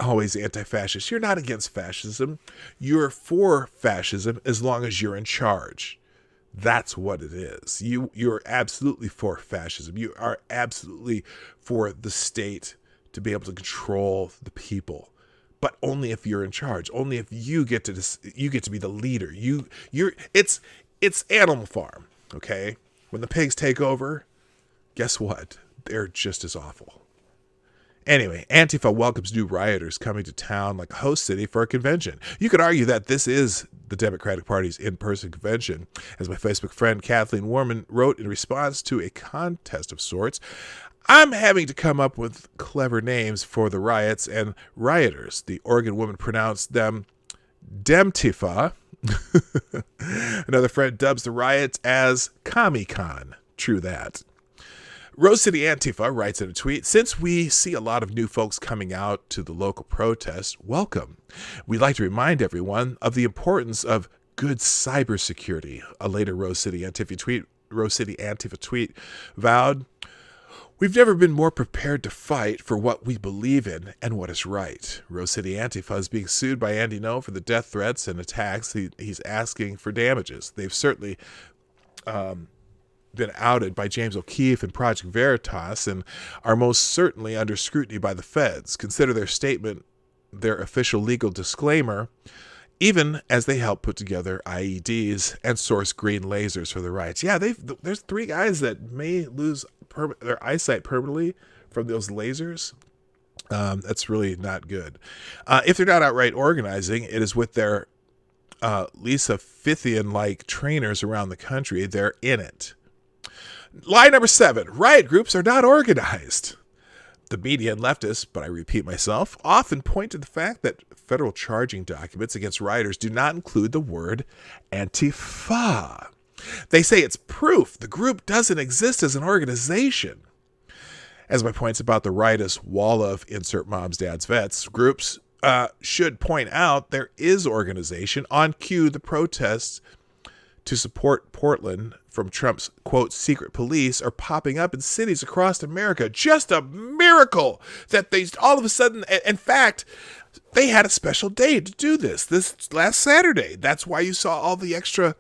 Speaker 1: always anti-fascist. You're not against fascism. You're for fascism as long as you're in charge. That's what it is. You're absolutely for fascism. You are absolutely for the state to be able to control the people. But only if you're in charge. Only if you get to be the leader. It's Animal Farm, okay? When the pigs take over, guess what? They're just as awful. Anyway, Antifa welcomes new rioters coming to town like a host city for a convention. You could argue that this is the Democratic Party's in-person convention, as my Facebook friend Kathleen Warman wrote in response to a contest of sorts. I'm having to come up with clever names for the riots and rioters. The Oregon woman pronounced them Demtifa. Another friend dubs the riots as Comic-Con. True that. Rose City Antifa writes in a tweet, since we see a lot of new folks coming out to the local protest, welcome. We'd like to remind everyone of the importance of good cybersecurity. A later Rose City Antifa tweet vowed, we've never been more prepared to fight for what we believe in and what is right. Rose City Antifa is being sued by Andy Ngo for the death threats and attacks. He's asking for damages. They've certainly been outed by James O'Keefe and Project Veritas and are most certainly under scrutiny by the feds. Consider their statement their official legal disclaimer, even as they help put together IEDs and source green lasers for the riots. Yeah, there's 3 guys that may lose their eyesight permanently from those lasers. That's really not good. If they're not outright organizing, it is with their Lisa Fithian-like trainers around the country. They're in it. Lie number 7, riot groups are not organized. The media and leftists, but I repeat myself, often point to the fact that federal charging documents against rioters do not include the word Antifa. They say it's proof the group doesn't exist as an organization. As my points about the riotous wall of insert moms, dads, vets groups should point out, there is organization. On cue, the protests to support Portland from Trump's, quote, secret police are popping up in cities across America. Just a miracle that they all of a sudden, in fact, They had a special day to do this last Saturday. That's why you saw all the extra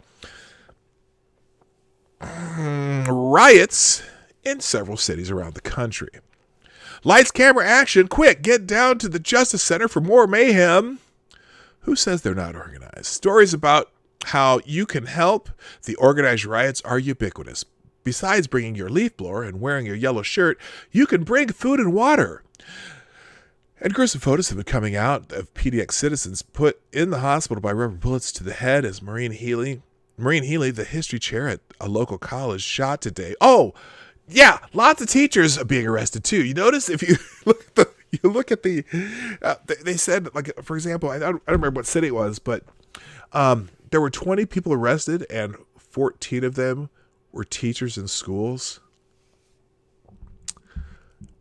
Speaker 1: riots in several cities around the country. Lights, camera, action. Quick, get down to the Justice Center for more mayhem. Who says they're not organized? Stories about how you can help the organized riots are ubiquitous. Besides bringing your leaf blower and wearing your yellow shirt, you can bring food and water. And gruesome photos have been coming out of PDX citizens put in the hospital by rubber bullets to the head as Maureen Healy, the history chair at a local college, shot today. Oh, yeah, lots of teachers are being arrested too. You notice if you look at the, they said, like, for example, I don't remember what city it was, but there were 20 people arrested and 14 of them were teachers in schools.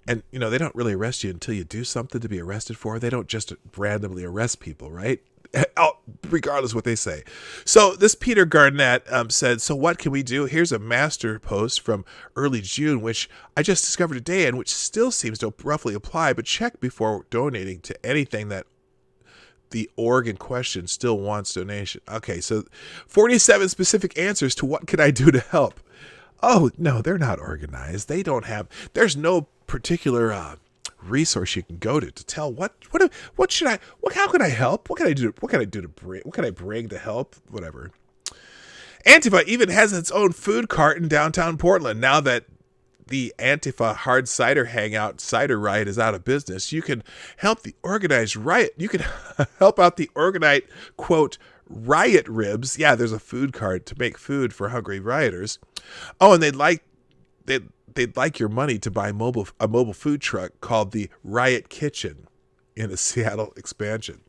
Speaker 1: And, you know, they don't really arrest you until you do something to be arrested for. They don't just randomly arrest people, right? Regardless what they say. So this Peter Garnett said, so what can we do? Here's a master post from early June, which I just discovered today and which still seems to roughly apply, but check before donating to anything that the org in question still wants donation. Okay, so 47 specific answers to what can I do to help. Oh, no, they're not organized. They don't have, there's no particular resource you can go to tell what should I, how can I help? What can I do? What can I bring to help? Whatever. Antifa even has its own food cart in downtown Portland. Now that the Antifa hard cider hangout cider riot is out of business, you can help the organized riot. You can help out the organized, quote, riot ribs. Yeah, there's a food cart to make food for hungry rioters. Oh, and they'd like your money to buy a mobile food truck called the Riot Kitchen in a Seattle expansion.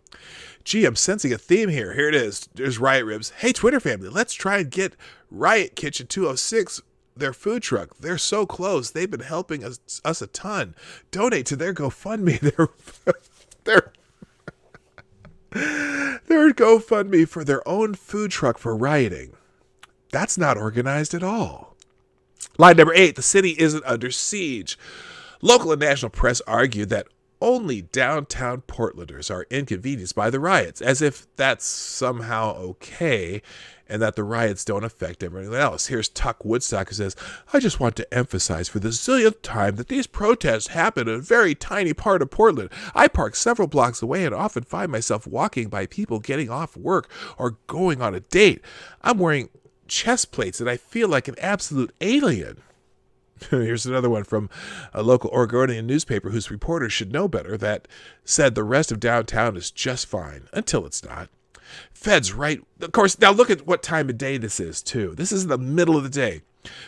Speaker 1: Gee, I'm sensing a theme here. Here it is. There's riot ribs. Hey, Twitter family, let's try and get Riot Kitchen 206 their food truck. They're so close. They've been helping us a ton. Donate to their GoFundMe. Their GoFundMe for their own food truck for rioting. That's not organized at all. Line number 8, the city isn't under siege. Local and national press argued that only downtown Portlanders are inconvenienced by the riots, as if that's somehow okay, and that the riots don't affect everyone else. Here's Tuck Woodstock, who says, I just want to emphasize for the zillionth time that these protests happen in a very tiny part of Portland. I park several blocks away and often find myself walking by people getting off work or going on a date. I'm wearing chest plates and I feel like an absolute alien. Here's another one from a local Oregonian newspaper whose reporters should know better that said the rest of downtown is just fine until it's not. Feds right, of course, now look at what time of day this is too. This is in the middle of the day.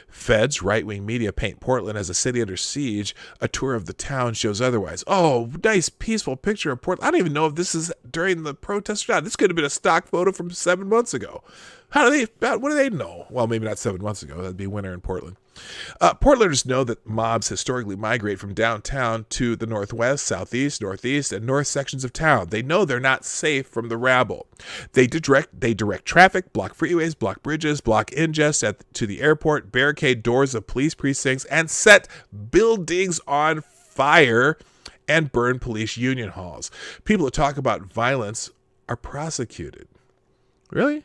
Speaker 1: Feds, right-wing media paint Portland as a city under siege. A tour of the town shows otherwise. Oh, nice, peaceful picture of Portland. I don't even know if this is during the protest or not. This could have been a stock photo from 7 months ago. What do they know? Well, maybe not 7 months ago. That'd be winter in Portland. Portlanders know that mobs historically migrate from downtown to the northwest, southeast, northeast, and north sections of town. They know they're not safe from the rabble. They direct traffic, block freeways, block bridges, block ingress to the airport, barricade doors of police precincts, and set buildings on fire and burn police union halls. People who talk about violence are prosecuted. Really?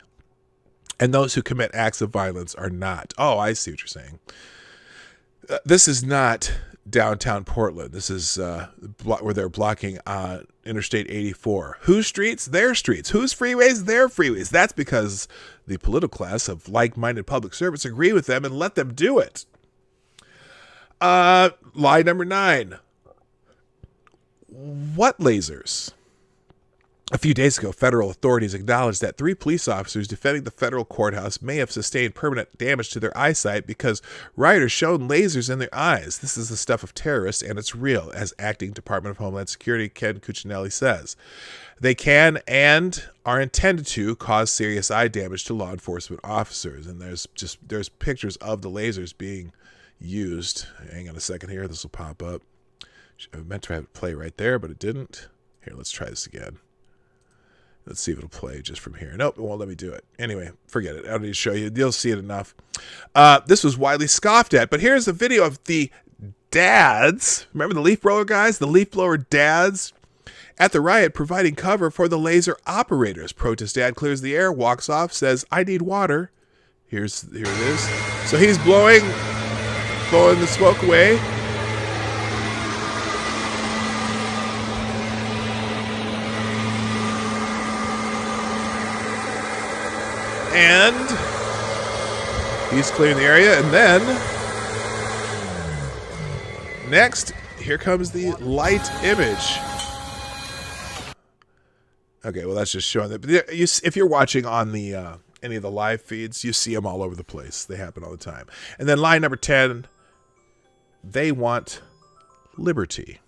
Speaker 1: And those who commit acts of violence are not. Oh, I see what you're saying. This is not downtown Portland. This is where they're blocking Interstate 84. Whose streets? Their streets. Whose freeways? Their freeways. That's because the political class of like-minded public servants agree with them and let them do it. Lie number 9. What lasers? A few days ago, federal authorities acknowledged that 3 police officers defending the federal courthouse may have sustained permanent damage to their eyesight because rioters shone lasers in their eyes. This is the stuff of terrorists, and it's real, as Acting Department of Homeland Security Ken Cuccinelli says. They can and are intended to cause serious eye damage to law enforcement officers. And there's pictures of the lasers being used. Hang on a second here. This will pop up. I meant to have it play right there, but it didn't. Here, let's try this again. Let's see if it'll play just from here. Nope, it won't let me do it. Anyway, forget it. I don't need to show you. You'll see it enough. This was widely scoffed at, but here's a video of the dads. Remember the leaf blower guys? The leaf blower dads At the riot, providing cover for the laser operators. Protest dad clears the air, walks off, says, "I need water." Here it is. So he's blowing the smoke away. And he's clearing the area, and then next, here comes the light image. Okay, well, that's just showing that. But if you're watching on the any of the live feeds, you see them all over the place. They happen all the time. And then line number 10, they want liberty.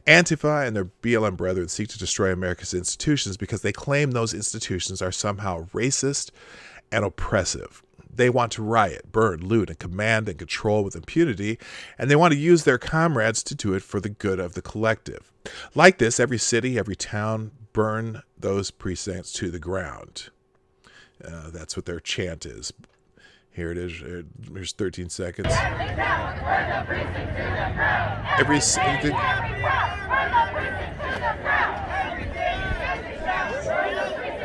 Speaker 1: Antifa and their BLM brethren seek to destroy America's institutions because they claim those institutions are somehow racist and oppressive. They want to riot, burn, loot, and command and control with impunity, and they want to use their comrades to do it for the good of the collective. Like this, every city, every town, burn those precincts to the ground. That's what their chant is. Here it is. Here's 13 seconds. Every city.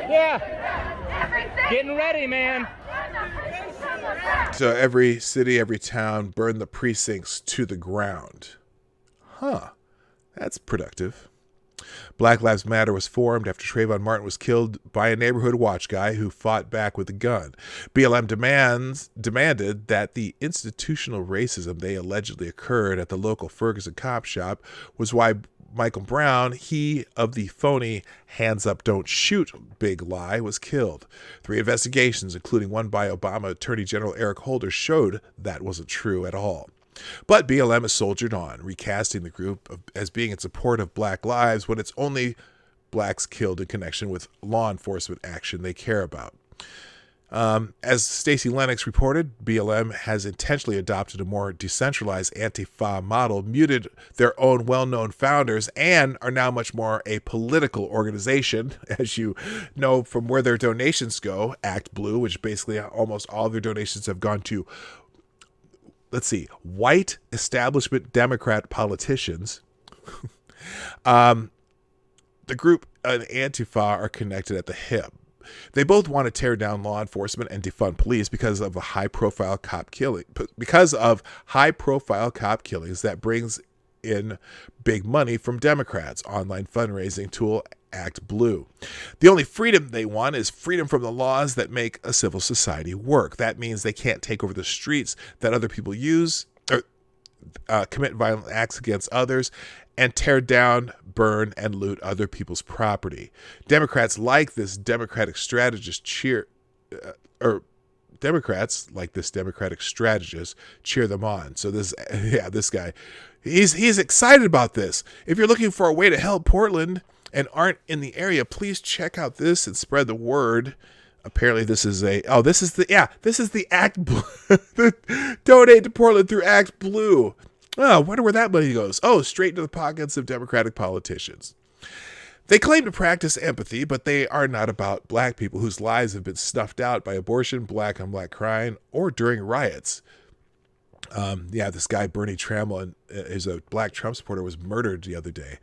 Speaker 4: Yeah. Getting ready, man.
Speaker 1: So every city, every town, burn the precincts to the ground. Huh. That's productive. Black Lives Matter was formed after Trayvon Martin was killed by a neighborhood watch guy who fought back with a gun. BLM demanded that the institutional racism they allegedly occurred at the local Ferguson cop shop was why Michael Brown, he of the phony hands up, don't shoot big lie, was killed. 3 investigations, including one by Obama Attorney General Eric Holder, showed that wasn't true at all. But BLM has soldiered on, recasting the group as being in support of black lives when it's only blacks killed in connection with law enforcement action they care about. As Stacey Lennox reported, BLM has intentionally adopted a more decentralized Antifa model, muted their own well-known founders, and are now much more a political organization, as you know from where their donations go. Act Blue, which basically almost all of their donations have gone to, let's see, white establishment Democrat politicians. The group and Antifa are connected at the hip. They both want to tear down law enforcement and defund police because of high-profile cop killings that brings in big money from Democrats. Online fundraising tool Act Blue. The only freedom they want is freedom from the laws that make a civil society work. That means they can't take over the streets that other people use or commit violent acts against others and tear down, burn, and loot other people's property. Democrats like this democratic strategist cheer them on. So this guy, he's excited about this. If you're looking for a way to help Portland and aren't in the area, please check out this and spread the word. Apparently this is the Act Blue. Donate to Portland through Act Blue. Oh, I wonder where that money goes. Oh, straight into the pockets of Democratic politicians. They claim to practice empathy, but they are not about black people whose lives have been snuffed out by abortion, black on black crime, or during riots. This guy, Bernie Trammell, is a black Trump supporter, was murdered the other day.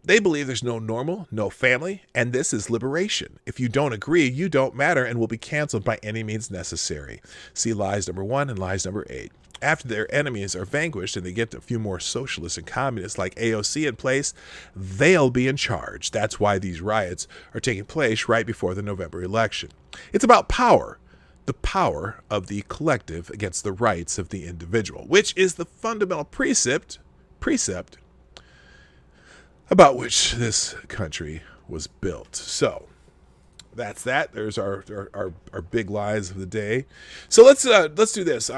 Speaker 1: They believe there's no normal, no family, and this is liberation. If you don't agree, you don't matter and will be canceled by any means necessary. See lies number 1 and lies number 8. After their enemies are vanquished and they get a few more socialists and communists like AOC in place, they'll be in charge. That's why these riots are taking place right before the November election. It's about power. The power of the collective against the rights of the individual, which is the fundamental precept about which this country was built. So that's that. There's our big lies of the day. So let's do this.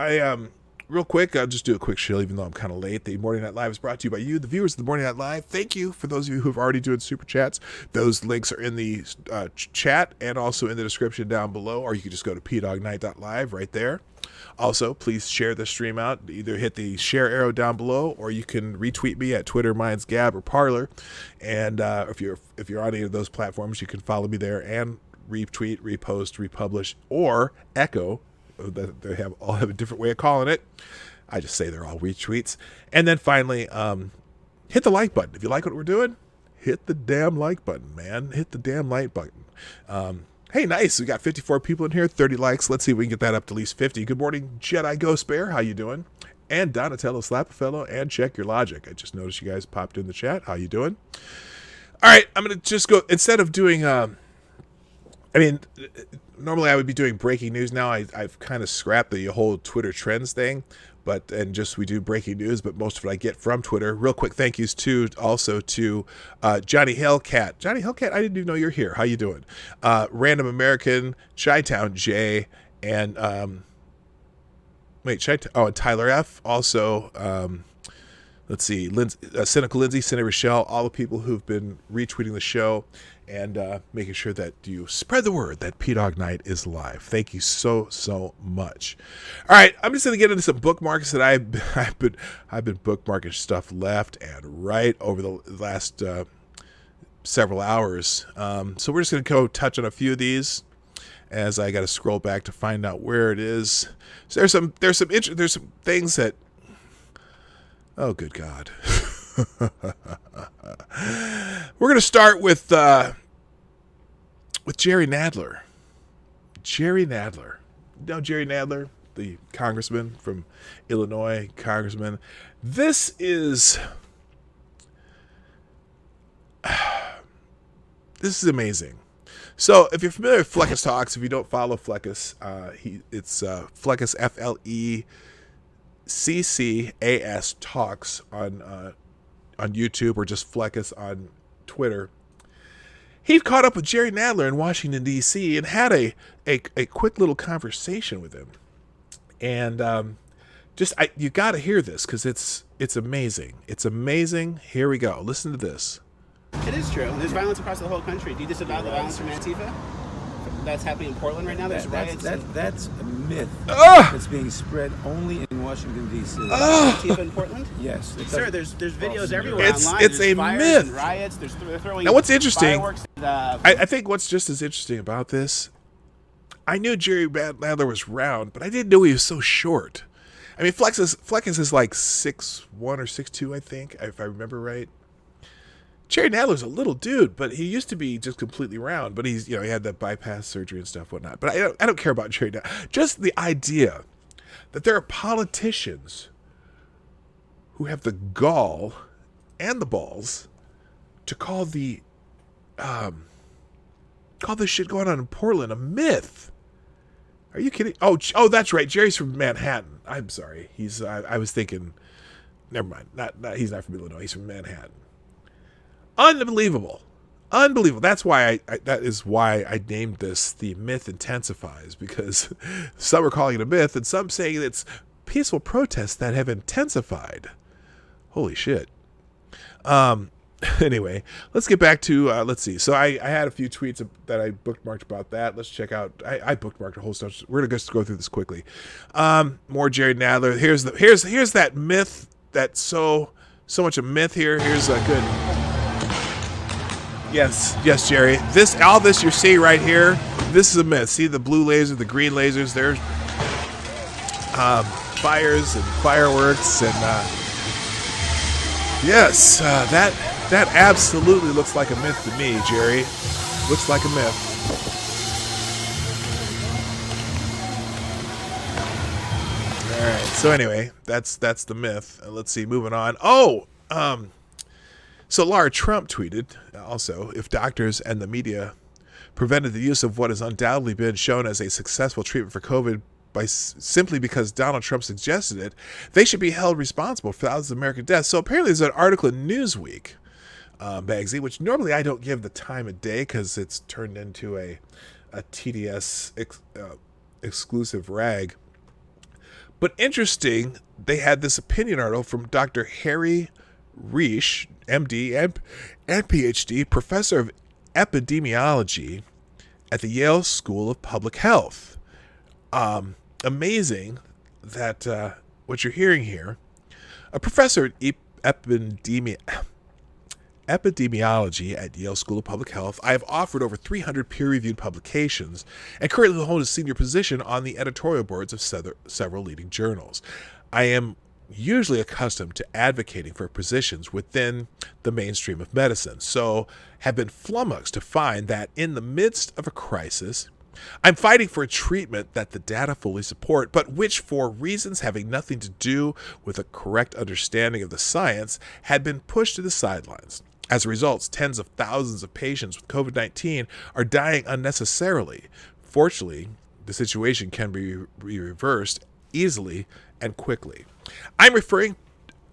Speaker 1: Real quick, I'll just do a quick shill, even though I'm kind of late. The Morning Night Live is brought to you by you, the viewers of the Morning Night Live. Thank you for those of you who have already doing super chats. Those links are in the chat and also in the description down below, or you can just go to pawgnight.live right there. Also, please share the stream out. Either hit the share arrow down below, or you can retweet me at Twitter, Minds, Gab, or Parler. And if you're on any of those platforms, you can follow me there and retweet, repost, republish, or echo. They all have a different way of calling it. I just say they're all retweets. And then finally, hit the like button. If you like what we're doing, hit the damn like button, man. Hit the damn like button. Hey, nice. We got 54 people in here, 30 likes. Let's see if we can get that up to at least 50. Good morning, Jedi Ghost Bear. How you doing? And Donatello Slapafellow and Check Your Logic. I just noticed you guys popped in the chat. How you doing? All right, I'm going to just go, instead of doing, normally I would be doing breaking news now. I've kind of scrapped the whole Twitter trends thing, we do breaking news, but most of it I get from Twitter. Real quick thank yous also to Johnny Hellcat. Johnny Hellcat, I didn't even know you're here. How you doing? Random American, Chi-Town J, and and Tyler F. Also, let's see, Cynical Lindsay, Cindy Rochelle, all the people who've been retweeting the show and making sure that you spread the word that PAWG Night is live. Thank you so much. All right, I'm just going to get into some bookmarks that I've been bookmarking stuff left and right over the last several hours. So we're just going to go touch on a few of these as I got to scroll back to find out where it is. So there's some things that, oh good God. We're going to start with Jerry Nadler. Jerry Nadler. You know Jerry Nadler, the congressman from Illinois, congressman. This is amazing. So if you're familiar with Fleckus Talks, if you don't follow Fleckus, it's Fleckus, FLECCAS Talks on YouTube, or just Fleckus on Twitter. He caught up with Jerry Nadler in Washington, D.C. and had a quick little conversation with him. And you got to hear this because it's amazing. It's amazing. Here we go. Listen to this.
Speaker 5: It is true. There's violence across the whole country. Do you disavow the violence from Antifa? That's happening in Portland right now. There's riots.
Speaker 6: That's a myth. That's being spread only in Washington, D.C.
Speaker 5: Antifa in Portland?
Speaker 6: Yes.
Speaker 5: Sir, there's videos everywhere online.
Speaker 1: It's
Speaker 5: there's
Speaker 1: a
Speaker 5: fires
Speaker 1: myth.
Speaker 5: And riots. They're throwing
Speaker 1: now, what's interesting,
Speaker 5: fireworks and,
Speaker 1: I think what's just as interesting about this, I knew Jerry Nadler was round, but I didn't know he was so short. I mean, Fleckus is like 6'1" or 6'2", I think, if I remember right. Jerry Nadler's a little dude, but he used to be just completely round. But he had that bypass surgery and stuff, whatnot. But I don't care about Jerry Nadler. Just the idea that there are politicians who have the gall and the balls to call this shit going on in Portland a myth. Are you kidding? Oh, that's right. Jerry's from Manhattan. I'm sorry. I was thinking. Never mind. Not he's not from Illinois. He's from Manhattan. Unbelievable. That's why that is why I named this the myth intensifies, because some are calling it a myth and some saying it's peaceful protests that have intensified. Holy shit. Anyway, let's get back to let's see. So I had a few tweets that I bookmarked about that. Let's check out. I bookmarked a whole stuff. We're gonna just go through this quickly. More Jerry Nadler. Here's that myth that's so much a myth here. Here's a good. Yes, Jerry. All this you're seeing right here, this is a myth. See the blue laser, the green lasers. There's fires and fireworks, and yes, that absolutely looks like a myth to me, Jerry. Looks like a myth. All right. So anyway, that's the myth. Let's see. Moving on. So Lara Trump tweeted also, if doctors and the media prevented the use of what has undoubtedly been shown as a successful treatment for COVID simply because Donald Trump suggested it, they should be held responsible for thousands of American deaths. So apparently there's an article in Newsweek magazine, which normally I don't give the time of day because it's turned into a TDS exclusive rag. But interesting, they had this opinion article from Dr. Harry Reich, MD and PhD, professor of epidemiology at the Yale School of Public Health. Amazing that what you're hearing here, a professor at epidemiology at Yale School of Public Health. I have offered over 300 peer-reviewed publications and currently hold a senior position on the editorial boards of several leading journals. I am usually accustomed to advocating for positions within the mainstream of medicine, so have been flummoxed to find that in the midst of a crisis, I'm fighting for a treatment that the data fully support, but which, for reasons having nothing to do with a correct understanding of the science, had been pushed to the sidelines. As a result, tens of thousands of patients with COVID-19 are dying unnecessarily. Fortunately, the situation can be reversed easily and quickly. I'm referring,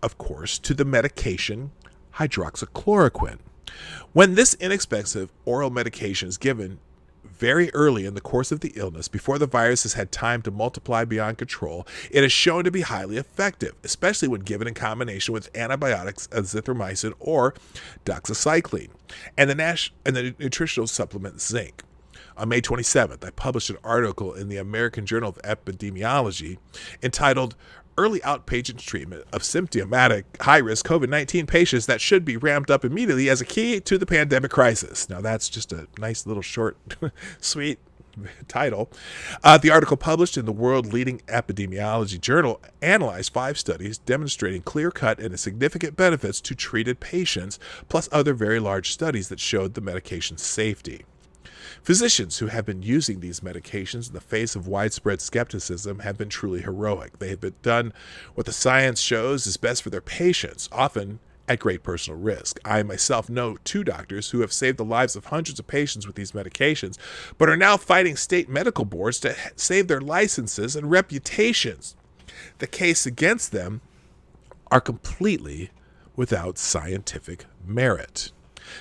Speaker 1: of course, to the medication hydroxychloroquine. When this inexpensive oral medication is given very early in the course of the illness, before the virus has had time to multiply beyond control, it is shown to be highly effective, especially when given in combination with antibiotics, azithromycin or doxycycline, and the nutritional supplement zinc. On May 27th, I published an article in the American Journal of Epidemiology entitled Early Outpatient Treatment of Symptomatic High-Risk COVID-19 Patients That Should Be Ramped Up Immediately as a Key to the Pandemic Crisis. Now, that's just a nice little short, sweet title. The article, published in the world-leading epidemiology journal, analyzed 5 studies demonstrating clear-cut and significant benefits to treated patients, plus other very large studies that showed the medication's safety. Physicians who have been using these medications in the face of widespread skepticism have been truly heroic. They have been done what the science shows is best for their patients, often at great personal risk. I myself know 2 doctors who have saved the lives of hundreds of patients with these medications, but are now fighting state medical boards to save their licenses and reputations. The case against them are completely without scientific merit.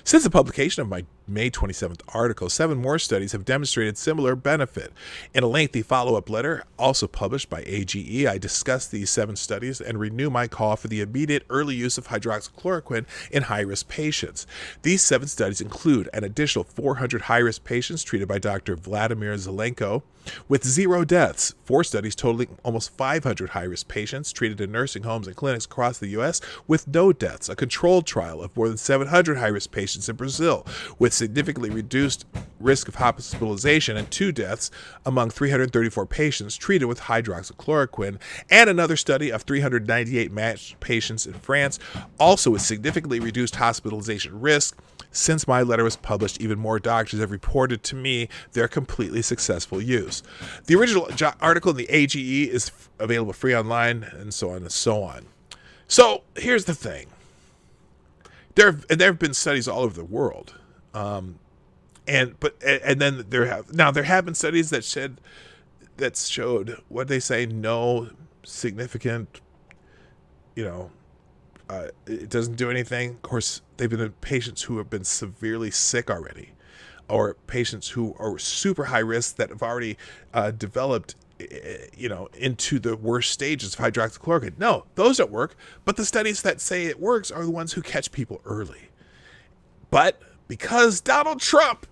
Speaker 1: Since the publication of my May 27th article, 7 more studies have demonstrated similar benefit. In a lengthy follow-up letter, also published by AGE, I discuss these 7 studies and renew my call for the immediate early use of hydroxychloroquine in high-risk patients. These 7 studies include an additional 400 high-risk patients treated by Dr. Vladimir Zelenko with 0 deaths, 4 studies totaling almost 500 high-risk patients treated in nursing homes and clinics across the U.S. with no deaths, a controlled trial of more than 700 high-risk patients in Brazil with significantly reduced risk of hospitalization and 2 deaths among 334 patients treated with hydroxychloroquine, and another study of 398 matched patients in France, also with significantly reduced hospitalization risk. Since my letter was published, even more doctors have reported to me their completely successful use. The original article in the AGE is available free online, and so on and so on. So here's the thing. There have been studies all over the world. Then there have been studies that showed what they say, no significant, it doesn't do anything. Of course, they've been in patients who have been severely sick already, or patients who are super high risk that have already developed, into the worst stages of hydroxychloroquine. No, those don't work. But the studies that say it works are the ones who catch people early. But because Donald Trump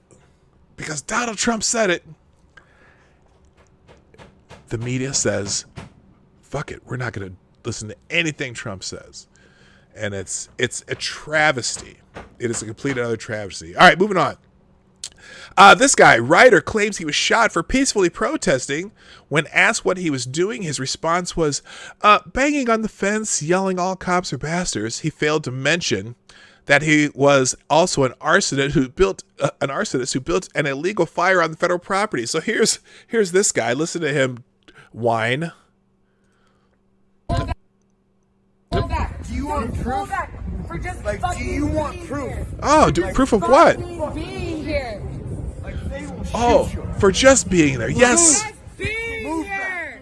Speaker 1: said it, the media says, fuck it, we're not going to listen to anything Trump says. And it's a travesty. It is a complete and utter travesty. All right, moving on. This guy, Ryder, claims he was shot for peacefully protesting. When asked what he was doing, his response was, banging on the fence, yelling all cops are bastards. He failed to mention that he was also an arsonist who built an illegal fire on the federal property. So here's this guy. Listen to him whine.
Speaker 7: Do you want proof? Do you want proof?
Speaker 1: Oh, proof of what?
Speaker 7: Being here.
Speaker 1: Oh, for just being there. Yes.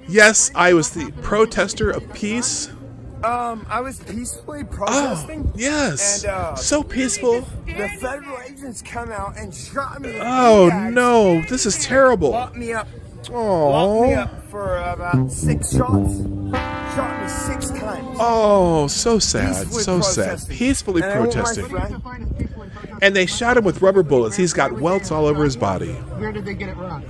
Speaker 1: Yes, I was the protester of peace.
Speaker 8: I was peacefully protesting.
Speaker 1: Oh, yes.
Speaker 8: And,
Speaker 1: so peaceful.
Speaker 8: The federal agents come out and shot me.
Speaker 1: Oh, no. This is terrible.
Speaker 8: Locked me up.
Speaker 1: Oh.
Speaker 8: Locked me up for about 6 shots. Shot me 6 times.
Speaker 1: Oh, so sad. So sad. Peacefully protesting. And they shot him with rubber bullets. He's got welts all over his body.
Speaker 7: Where did they get it wrong?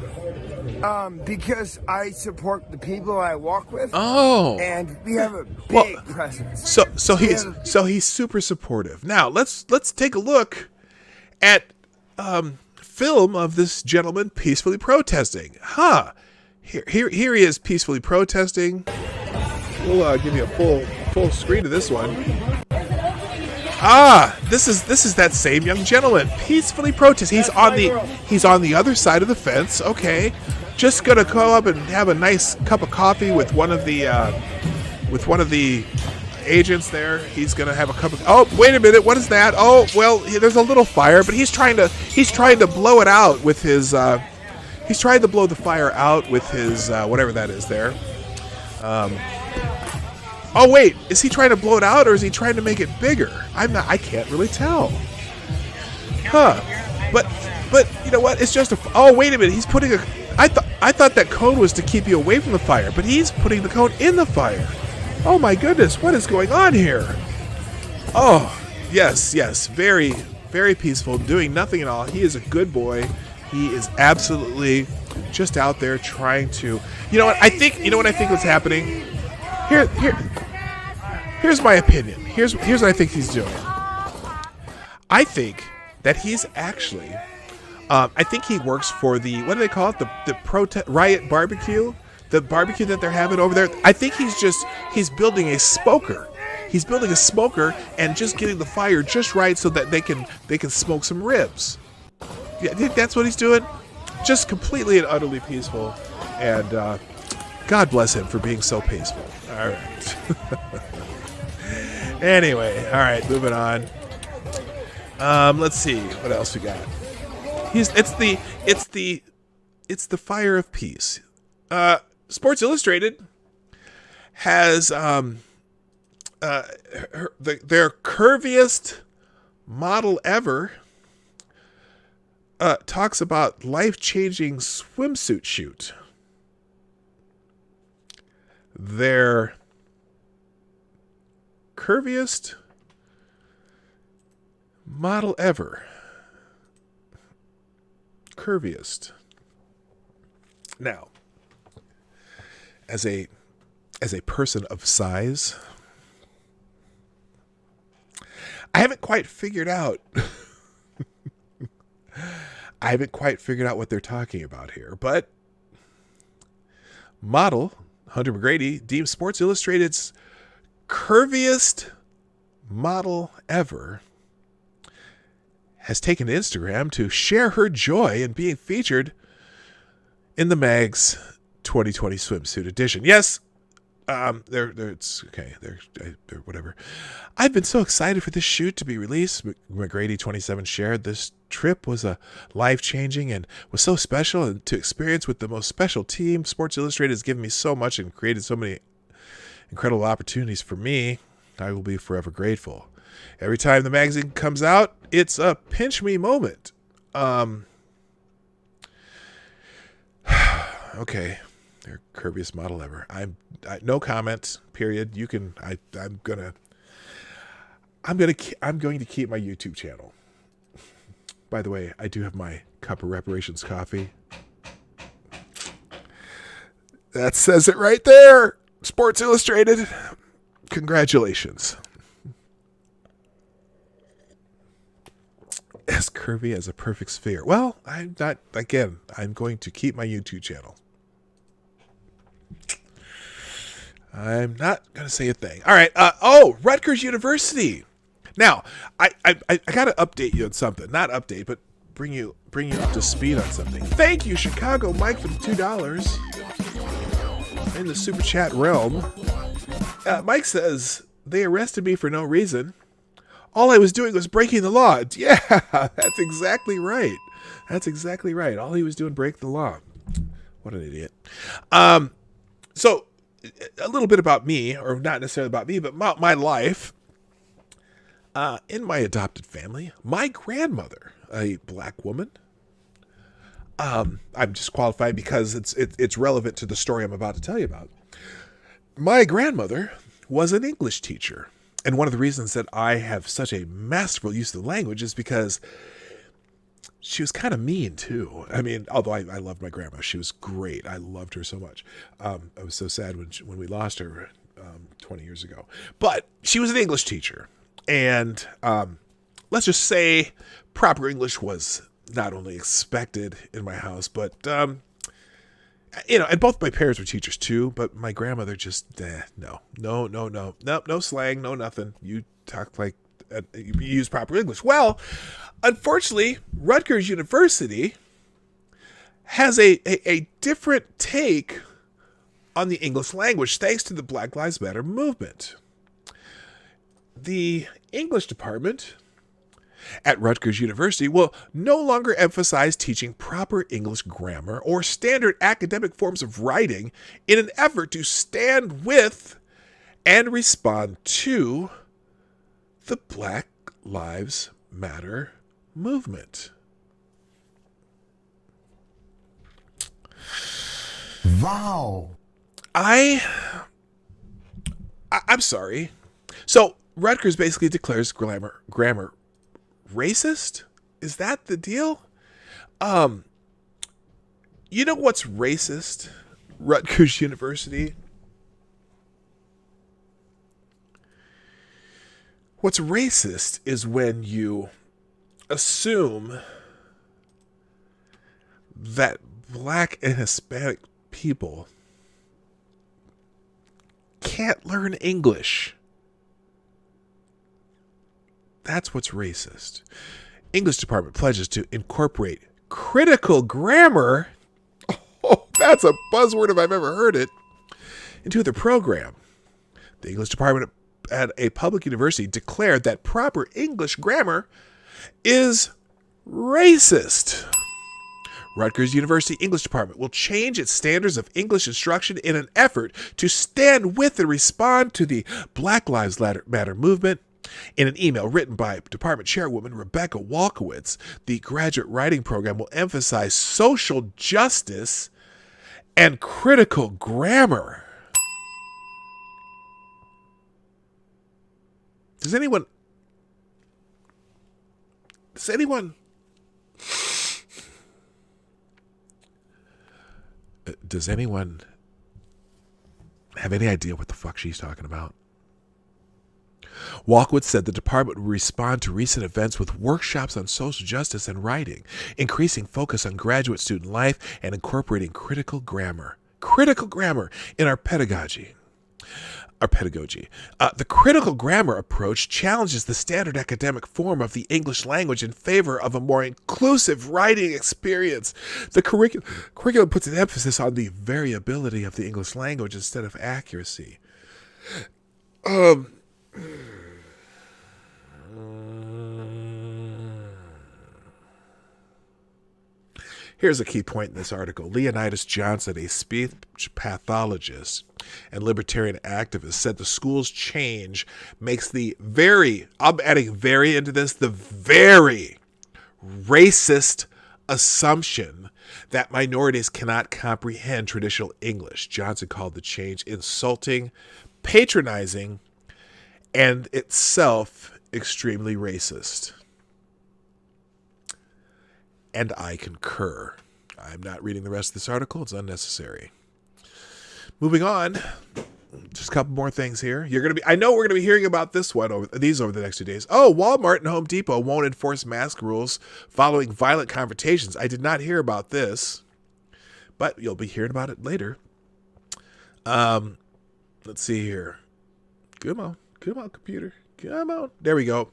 Speaker 8: Because I support the people I walk with.
Speaker 1: Oh.
Speaker 8: And we have a big presence.
Speaker 1: So he's super supportive. Now let's take a look at film of this gentleman peacefully protesting. Here he is peacefully protesting. We'll give you a full screen of this one. Ah, this is that same young gentleman peacefully protesting. He's on the other side of the fence. Okay, just gonna go up and have a nice cup of coffee with one of the agents there. He's gonna have a cup of. Oh, wait a minute, what is that? Oh, well, there's a little fire, but he's trying to blow it out with his. He's trying to blow the fire out with his whatever that is there. Oh wait, is he trying to blow it out or is he trying to make it bigger? I can't really tell. Huh. But you know what? It's just oh wait a minute, he's putting a I thought that cone was to keep you away from the fire, but he's putting the cone in the fire. Oh my goodness, what is going on here? Oh, yes, very, very peaceful, doing nothing at all. He is a good boy. He is absolutely just out there trying to. You know what I think what's happening? Here's my opinion. Here's what I think he's doing. I think that he's actually. I think he works for the, what do they call it? The riot barbecue, the barbecue that they're having over there. I think he's building a smoker. He's building a smoker and just getting the fire just right so that they can smoke some ribs. Yeah, I think that's what he's doing. Just completely and utterly peaceful. And God bless him for being so peaceful. All right. Anyway, all right, moving on. Let's see what else we got. It's the fire of peace. Sports Illustrated has their curviest model ever talks about life-changing swimsuit shoot. Their curviest model ever. Curviest. Now, as a person of size, I haven't quite figured out what they're talking about here, but model Hunter McGrady deems Sports Illustrated's curviest model ever has taken to Instagram to share her joy in being featured in the mag's 2020 swimsuit edition. Yes, it's okay. They're whatever. I've been so excited for this shoot to be released. McGrady 27 shared this trip was a life-changing and was so special, and to experience with the most special team. Sports Illustrated has given me so much and created so many incredible opportunities for me. I will be forever grateful. Every time the magazine comes out, it's a pinch me moment. Okay, their curviest model ever. I no comment. Period. You can. I'm going to keep my YouTube channel. By the way, I do have my cup of reparations coffee. That says it right there. Sports Illustrated. Congratulations. As curvy as a perfect sphere. Well, I'm not, again, I'm going to keep my YouTube channel. I'm not going to say a thing. All right. Rutgers University. Now, I got to update you on something. Not update, but bring you up to speed on something. Thank you, Chicago Mike, for the $2 in the super chat realm. Mike says, they arrested me for no reason. All I was doing was breaking the law. Yeah, that's exactly right. That's exactly right. All he was doing, break the law. What an idiot. So, a little bit about me, or not necessarily about me, but my life. In my adopted family, my grandmother, a black woman. I'm just qualified because it's relevant to the story I'm about to tell you about. My grandmother was an English teacher. And one of the reasons that I have such a masterful use of the language is because she was kind of mean too. I mean, although I loved my grandma, she was great. I loved her so much. I was so sad when we lost her 20 years ago. But she was an English teacher. And let's just say proper English was not only expected in my house, but and both my parents were teachers too, but my grandmother just, no slang, no nothing. You talk like, you use proper English. Well, unfortunately, Rutgers University has a different take on the English language thanks to the Black Lives Matter movement. The English department at Rutgers University will no longer emphasize teaching proper English grammar or standard academic forms of writing in an effort to stand with and respond to the Black Lives Matter movement.
Speaker 2: Wow.
Speaker 1: I'm sorry. So Rutgers basically declares grammar racist? Is that the deal? You know what's racist? Rutgers University. What's racist is when you assume that Black and Hispanic people can't learn English. That's what's racist. English department pledges to incorporate critical grammar. Oh, that's a buzzword if I've ever heard it. Into the program. The English department at a public university declared that proper English grammar is racist. Rutgers University English Department will change its standards of English instruction in an effort to stand with and respond to the Black Lives Matter movement. In an email written by Department Chairwoman Rebecca Walkowitz, the graduate writing program will emphasize social justice and critical grammar. Does anyone have any idea what the fuck she's talking about? Walkwood said the department would respond to recent events with workshops on social justice and writing, increasing focus on graduate student life and incorporating critical grammar in our pedagogy. The critical grammar approach challenges the standard academic form of the English language in favor of a more inclusive writing experience. The curriculum puts an emphasis on the variability of the English language instead of accuracy. Here's a key point in this article. Leonidas Johnson, a speech pathologist and libertarian activist, said the school's change makes the very, I'm adding very into this, the very racist assumption that minorities cannot comprehend traditional English. Johnson called the change insulting, patronizing, and itself extremely racist. And I concur. I'm not reading the rest of this article. It's unnecessary. Moving on. Just a couple more things here. I know we're gonna be hearing about these over the next 2 days. Oh, Walmart and Home Depot won't enforce mask rules following violent confrontations. I did not hear about this, but you'll be hearing about it later. Let's see here. Come on, computer. Come on. There we go.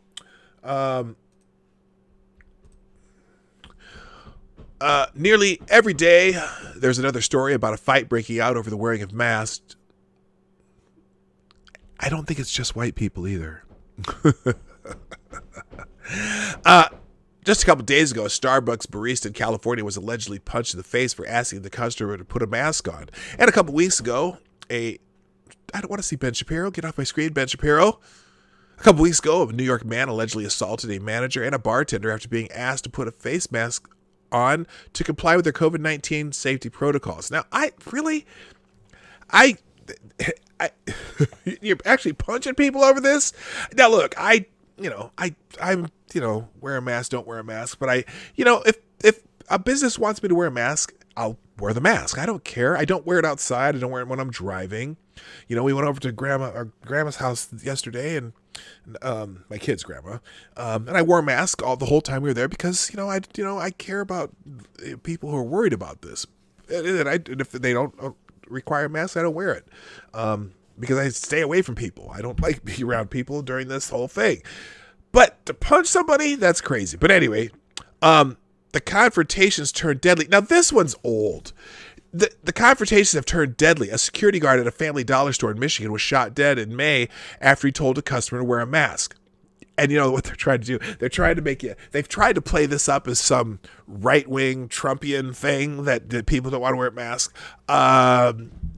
Speaker 1: Nearly every day, there's another story about a fight breaking out over the wearing of masks. I don't think it's just white people either. Just a couple days ago, a Starbucks barista in California was allegedly punched in the face for asking the customer to put a mask on. And a couple weeks ago, I don't want to see Ben Shapiro. Get off my screen, Ben Shapiro. A couple weeks ago, a New York man allegedly assaulted a manager and a bartender after being asked to put a face mask on to comply with their COVID-19 safety protocols. Now, you're actually punching people over this? Now, look, I'm wear a mask, don't wear a mask, but if a business wants me to wear a mask, I'll wear the mask. I don't care. I don't wear it outside. I don't wear it when I'm driving. We went over to grandma's house yesterday, and my kid's grandma, and I wore a mask the whole time we were there because I care about people who are worried about this. And if they don't require a mask, I don't wear it. Because I stay away from people. I don't like being around people during this whole thing. But to punch somebody, that's crazy. But anyway, the confrontations turned deadly. Now, this one's old. The confrontations have turned deadly. A security guard at a Family Dollar store in Michigan was shot dead in May after he told a customer to wear a mask. And you know what they're trying to do? They've tried to play this up as some right-wing Trumpian thing that people don't want to wear a mask.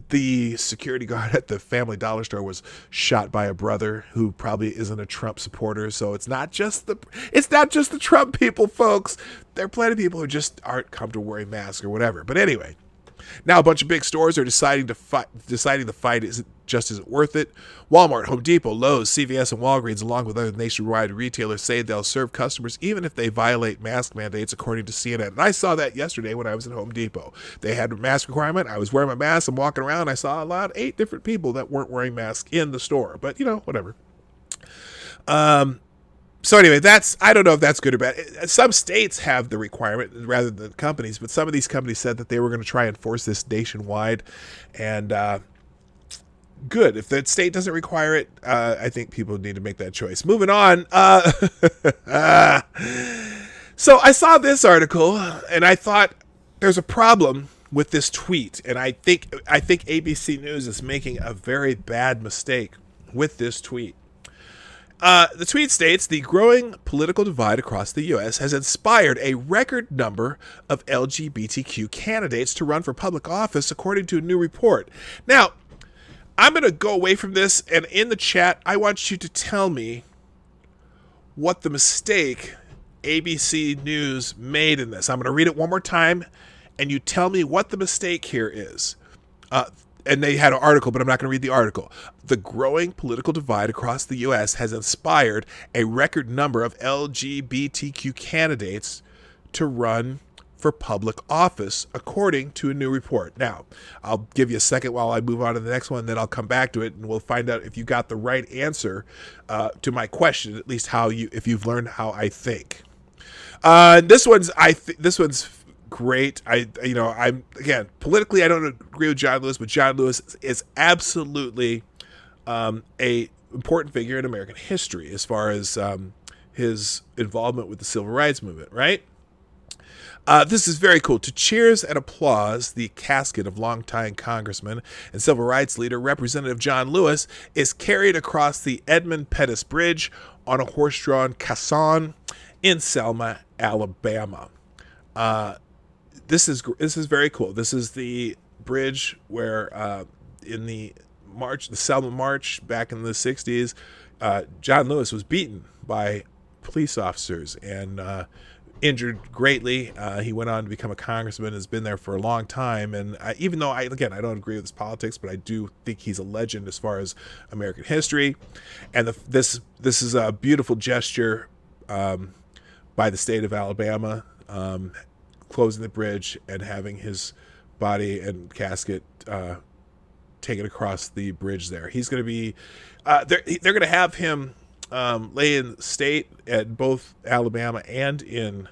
Speaker 1: The security guard at the Family Dollar store was shot by a brother who probably isn't a Trump supporter. So it's not just the Trump people, folks. There are plenty of people who just aren't comfortable wearing masks or whatever. But anyway, now a bunch of big stores are deciding the fight isn't worth it. Walmart, Home Depot, Lowe's, CVS, and Walgreens, along with other nationwide retailers, say they'll serve customers even if they violate mask mandates, according to CNN. And I saw that yesterday when I was at Home Depot. They had a mask requirement. I was wearing my mask. I'm walking around. I saw 8 different people that weren't wearing masks in the store. But, whatever. So anyway, I don't know if that's good or bad. Some states have the requirement rather than companies, but some of these companies said that they were going to try and enforce this nationwide. And good. If the state doesn't require it, I think people need to make that choice. Moving on. So I saw this article and I thought there's a problem with this tweet. And I think ABC News is making a very bad mistake with this tweet. The tweet states, the growing political divide across the U.S. has inspired a record number of LGBTQ candidates to run for public office, according to a new report. Now, I'm going to go away from this, and in the chat, I want you to tell me what the mistake ABC News made in this. I'm going to read it one more time, and you tell me what the mistake here is. And they had an article, but I'm not going to read the article. The growing political divide across the U.S. has inspired a record number of LGBTQ candidates to run for public office, according to a new report. Now, I'll give you a second while I move on to the next one, then I'll come back to it, and we'll find out if you got the right answer to my question, at least if you've learned how I think. This one's great. I'm again, politically I don't agree with John Lewis, but John Lewis is absolutely a important figure in American history as far as his involvement with the civil rights movement, right? This is very cool. To cheers and applause, the casket of longtime congressman and civil rights leader Representative John Lewis is carried across the Edmund Pettus Bridge on a horse-drawn caisson in Selma, Alabama. This is very cool. This is the bridge where in the Selma March back in the 60s, John Lewis was beaten by police officers and injured greatly. He went on to become a congressman, has been there for a long time. And even though I don't agree with his politics, but I do think he's a legend as far as American history. And this is a beautiful gesture by the state of Alabama, closing the bridge and having his body and casket taken across the bridge there. He's going to be, they're going to have him lay in state at both Alabama and in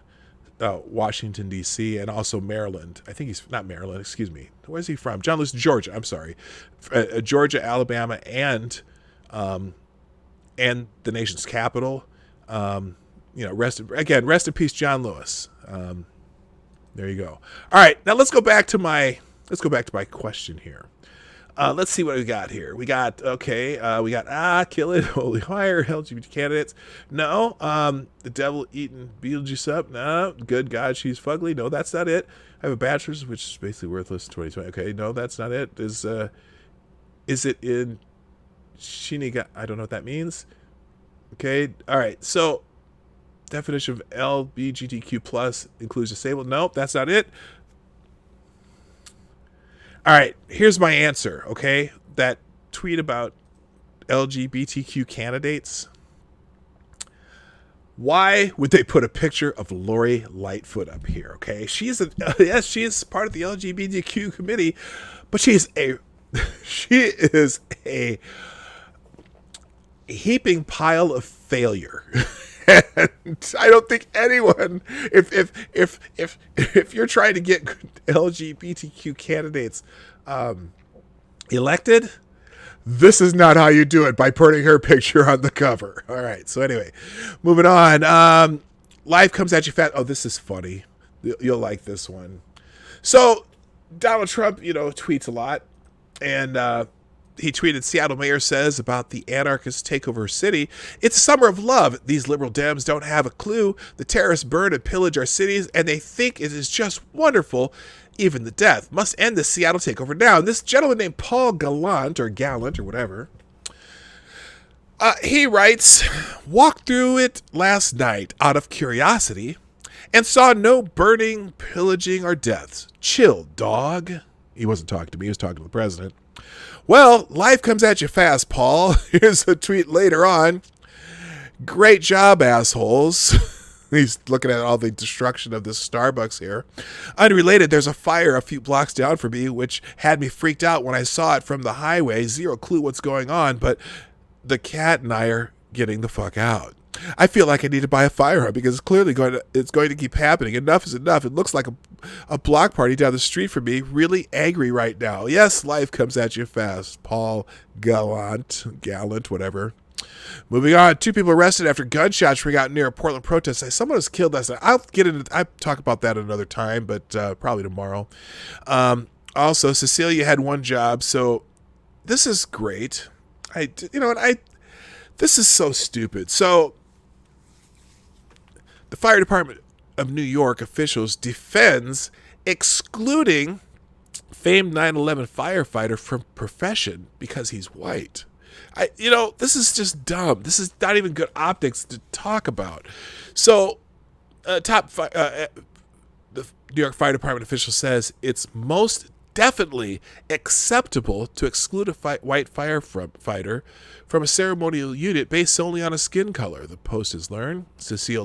Speaker 1: Washington, D.C., and also Maryland. I think he's not Maryland, excuse me. Where's he from? John Lewis, Georgia. I'm sorry. Georgia, Alabama, and the nation's capital. Rest in peace, John Lewis. There you go. All right, now let's go back to my question here. Let's see what we got here. We got kill it, holy fire, LGBT candidates. No, the devil eating Beetlejuice up. No, good God, she's fugly. No, that's not it. I have a bachelor's, which is basically worthless. 2020. Okay, no, that's not it. Is it in Shiniga? I don't know what that means. Okay, all right. So, definition of LGBTQ plus includes disabled. Nope, that's not it. All right, here's my answer, okay? That tweet about LGBTQ candidates. Why would they put a picture of Lori Lightfoot up here, okay? She is part of the LGBTQ committee, but she is a heaping pile of failure. And I don't think anyone, if you're trying to get LGBTQ candidates elected, this is not how you do it, by putting her picture on the cover. All right. So anyway, moving on. Life comes at you fast. Oh, this is funny. You'll like this one. So Donald Trump, tweets a lot, and he tweeted, Seattle mayor says about the anarchists take over her city, it's a summer of love. These liberal Dems don't have a clue. The terrorists burn and pillage our cities, and they think it is just wonderful. Even the death must end the Seattle takeover now. And this gentleman named Paul Gallant or whatever, he writes, walked through it last night out of curiosity and saw no burning, pillaging, or deaths. Chill, dog. He wasn't talking to me. He was talking to the president. Well, life comes at you fast, Paul. Here's a tweet later on. Great job, assholes. He's looking at all the destruction of this Starbucks here. Unrelated, there's a fire a few blocks down from me, which had me freaked out when I saw it from the highway. Zero clue what's going on, but the cat and I are getting the fuck out. I feel like I need to buy a fire hose because it's clearly going to keep happening. Enough is enough. It looks like a block party down the street from me. Really angry right now. Yes, life comes at you fast. Paul Gallant, whatever. Moving on, 2 people arrested after gunshots ring out near a Portland protest. Someone was killed last night. I'll talk about that another time, but probably tomorrow. Also, Cecilia had one job, so this is great. This is so stupid. So, the fire department of New York officials defends excluding famed 9/11 firefighter from profession because he's white. This is just dumb. This is not even good optics to talk about. So, the New York Fire Department official says it's most definitely acceptable to exclude a white firefighter from a ceremonial unit based solely on a skin color. The Post has learned. Cecilia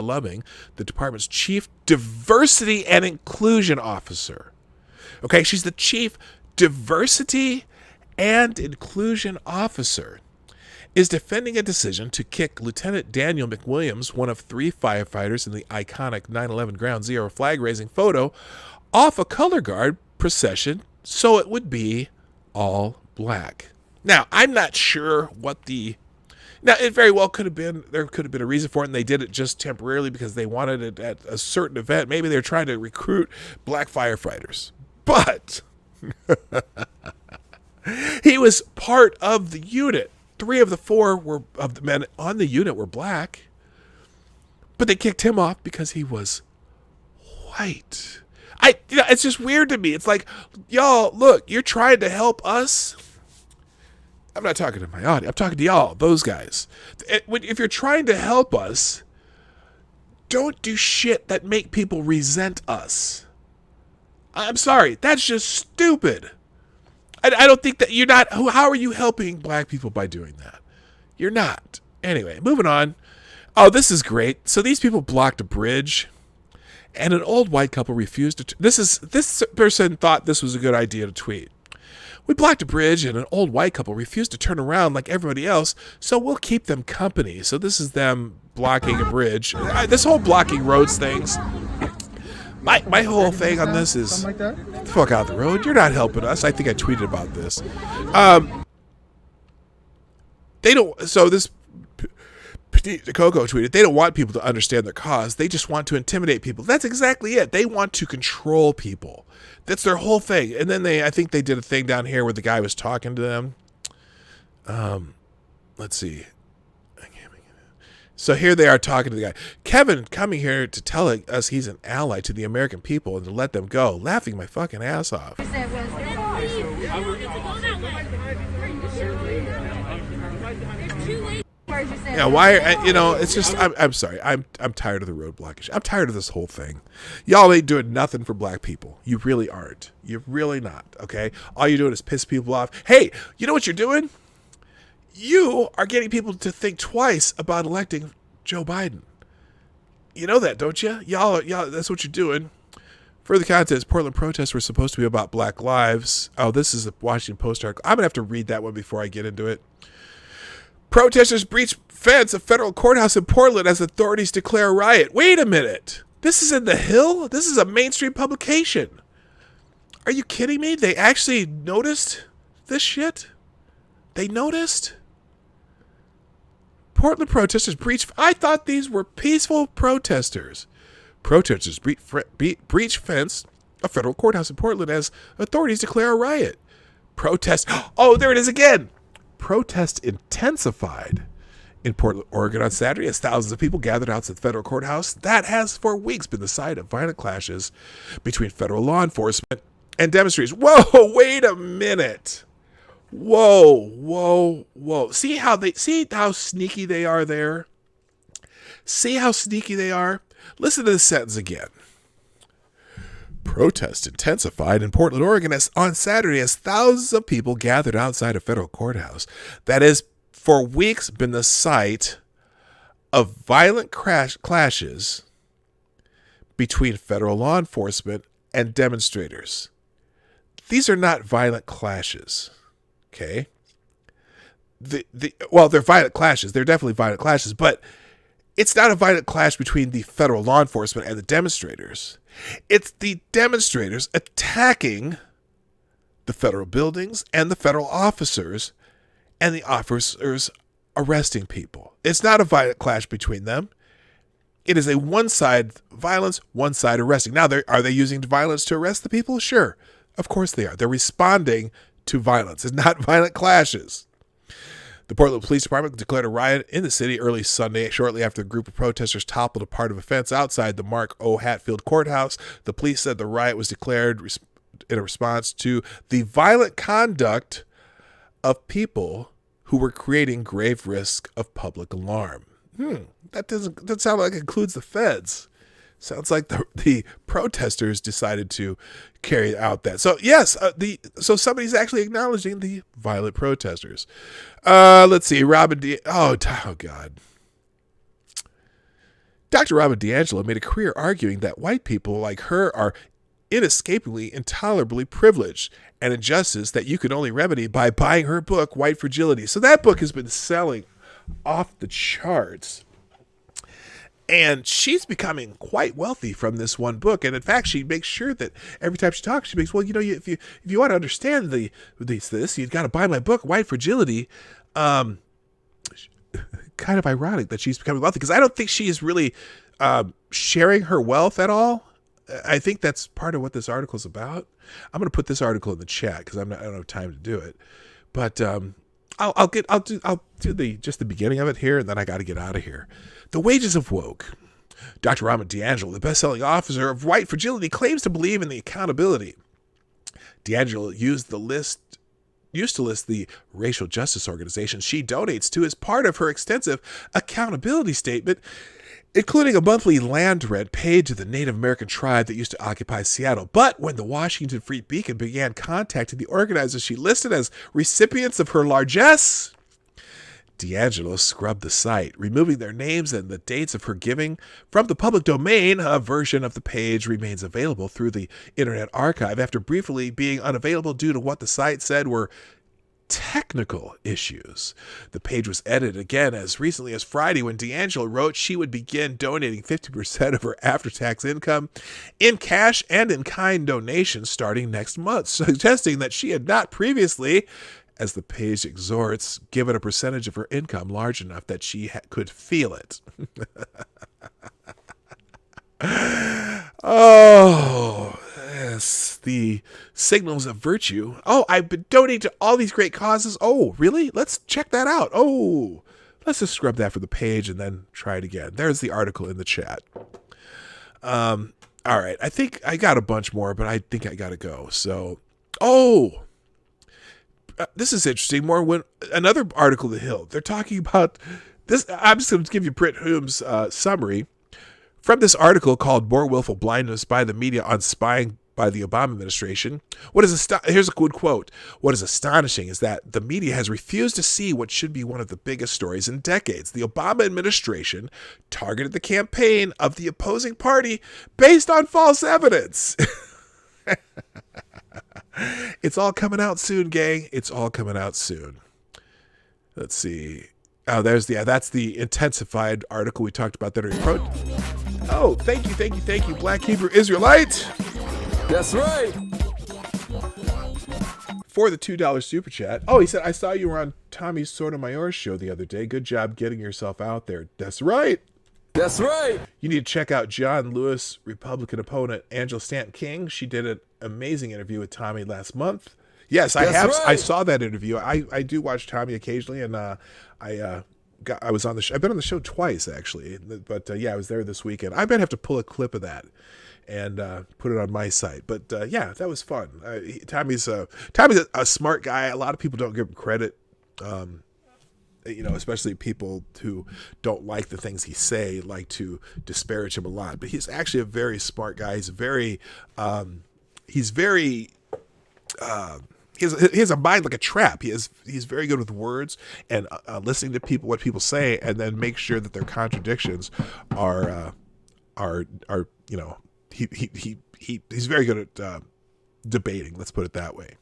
Speaker 1: Loving, the department's chief diversity and inclusion officer. Okay, she's the chief diversity and inclusion officer, is defending a decision to kick Lieutenant Daniel McWilliams, one of 3 firefighters in the iconic 9/11 Ground Zero flag-raising photo, off a color guard procession so it would be all black. Now, I'm not sure now, it very well could have been a reason for it, and they did it just temporarily because they wanted it at a certain event. Maybe they're trying to recruit black firefighters. But he was part of the unit. 3 of the 4 of the men on the unit were black, but they kicked him off because he was white. It's just weird to me. It's like, y'all, look, you're trying to help us. I'm not talking to my audience. I'm talking to y'all, those guys. If you're trying to help us, don't do shit that make people resent us. I'm sorry. That's just stupid. I don't think that you're not. How are you helping black people by doing that? You're not. Anyway, moving on. Oh, this is great. So these people blocked a bridge, and an old white couple refused to. This person thought this was a good idea to tweet. We blocked a bridge, and an old white couple refused to turn around like everybody else, so we'll keep them company. So this is them blocking a bridge. This whole blocking roads things. My whole thing on this is, get the fuck out of the road. You're not helping us. I think I tweeted about this. This Coco tweeted, they don't want people to understand their cause. They just want to intimidate people. That's exactly it. They want to control people. That's their whole thing. And then I think they did a thing down here where the guy was talking to them. Let's see. So here they are talking to the guy. Kevin coming here to tell us he's an ally to the American people and to let them go. Laughing my fucking ass off. Yeah, why? It's just. I'm sorry. I'm tired of the roadblock issue. I'm tired of this whole thing. Y'all ain't doing nothing for black people. You really aren't. You're really not. Okay. All you're doing is piss people off. Hey, you know what you're doing? You are getting people to think twice about electing Joe Biden. You know that, don't you? Y'all. That's what you're doing. Further context: Portland protests were supposed to be about Black lives. Oh, this is a Washington Post article. I'm gonna have to read that one before I get into it. Protesters breach fence of federal courthouse in Portland as authorities declare a riot. Wait a minute. This is in the Hill? This is a mainstream publication. Are you kidding me? They actually noticed this shit? They noticed? Portland protesters breach. I thought these were peaceful protesters. Protesters breach fence of federal courthouse in Portland as authorities declare a riot. Protest. Oh, there it is again. Protest intensified in Portland, Oregon on Saturday as thousands of people gathered outside the federal courthouse. That has for weeks been the site of violent clashes between federal law enforcement and demonstrators. Whoa, wait a minute. Whoa. See how sneaky they are there? See how sneaky they are? Listen to this sentence again. Protest intensified in Portland, Oregon on Saturday as thousands of people gathered outside a federal courthouse that has for weeks been the site of violent clashes between federal law enforcement and demonstrators. These are not violent clashes, okay? Well, they're violent clashes. They're definitely violent clashes, but it's not a violent clash between the federal law enforcement and the demonstrators. It's the demonstrators attacking the federal buildings and the federal officers and the officers arresting people. It's not a violent clash between them. It is a one-side violence, one-side arresting. Now, are they using violence to arrest the people? Sure. Of course they are. They're responding to violence. It's not violent clashes. The Portland Police Department declared a riot in the city early Sunday, shortly after a group of protesters toppled a part of a fence outside the Mark O. Hatfield Courthouse. The police said the riot was declared in a response to the violent conduct of people who were creating grave risk of public alarm. That doesn't sound like it includes the feds. Sounds like the protesters decided to carry out that. So yes, so somebody's actually acknowledging the violent protesters. Let's see, oh God. Dr. Robin DiAngelo made a career arguing that white people like her are inescapably, intolerably privileged, and injustice that you can only remedy by buying her book, White Fragility. So that book has been selling off the charts. And she's becoming quite wealthy from this one book. And in fact, she makes sure that every time she talks, she makes, well, if you want to understand this, you've got to buy my book, White Fragility. Kind of ironic that she's becoming wealthy because I don't think she is really sharing her wealth at all. I think that's part of what this article is about. I'm going to put this article in the chat because I don't have time to do it. But I'll do the beginning of it here, and then I got to get out of here. The Wages of Woke. Dr. Robin DiAngelo, the best-selling author of White Fragility, claims to believe in the accountability. DiAngelo used to list the racial justice organizations she donates to as part of her extensive accountability statement, including a monthly land rent paid to the Native American tribe that used to occupy Seattle. But when the Washington Free Beacon began contacting the organizers she listed as recipients of her largesse, DiAngelo scrubbed the site, removing their names and the dates of her giving from the public domain. A version of the page remains available through the Internet Archive after briefly being unavailable due to what the site said were technical issues. The page was edited again as recently as Friday when DiAngelo wrote she would begin donating 50% of her after-tax income in cash and in-kind donations starting next month, suggesting that she had not previously, as the page exhorts, given a percentage of her income large enough that she could feel it. Oh, yes, the signals of virtue. Oh, I've been donating to all these great causes. Oh, really? Let's check that out. Oh, let's just scrub that from the page and then try it again. There's the article in the chat. All right, I think I got a bunch more, but I think I got to go. So, this is interesting. Another article in The Hill. They're talking about this. I'm just going to give you Britt Hume's summary from this article called "More Willful Blindness by the Media on Spying by the Obama Administration." Here's a good quote. "What is astonishing is that the media has refused to see what should be one of the biggest stories in decades. The Obama administration targeted the campaign of the opposing party based on false evidence." It's all coming out soon, gang. It's all coming out soon. Let's see. Oh, that's the Intensified article we talked about that already. Oh, thank you, Black Hebrew Israelite.
Speaker 9: That's right.
Speaker 1: For the $2 super chat. Oh, he said, I saw you were on Tommy Sotomayor's show the other day. Good job getting yourself out there. That's right.
Speaker 9: That's right.
Speaker 1: You need to check out John Lewis, Republican opponent Angela Stanton King. She did an amazing interview with Tommy last month. Yes, I have. Right. I saw that interview. I do watch Tommy occasionally, and I was on the show. I've been on the show twice actually, but yeah, I was there this weekend. I might have to pull a clip of that and put it on my site. But yeah, that was fun. Tommy's a smart guy. A lot of people don't give him credit. You know, especially people who don't like the things he say, like to disparage him a lot. But he's actually a very smart guy. He's very he has a mind like a trap. He's very good with words and listening to people, what people say, and then make sure that their contradictions are you know, he's very good at debating. Let's put it that way.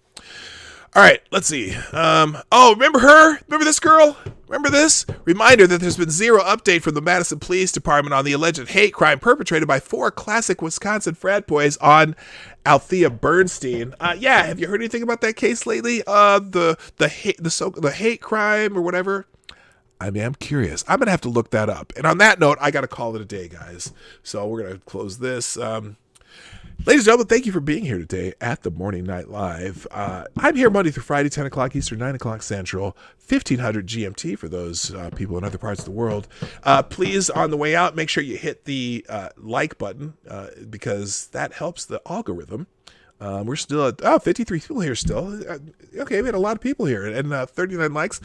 Speaker 1: All right, let's see. Oh, remember her? Remember this girl? Remember this? Reminder that there's been zero update from the Madison Police Department on the alleged hate crime perpetrated by 4 classic Wisconsin frat boys on Althea Bernstein. Yeah, have you heard anything about that case lately? The hate crime or whatever. I mean, I'm curious. I'm gonna have to look that up. And on that note, I gotta call it a day, guys. So we're gonna close this. Ladies and gentlemen, thank you for being here today at the Morning Night Live. I'm here Monday through Friday, 10 o'clock Eastern, 9 o'clock Central, 1500 GMT for those people in other parts of the world. Please, on the way out, make sure you hit the like button because that helps the algorithm. We're still at 53 people here still. Okay, we had a lot of people here and 39 likes.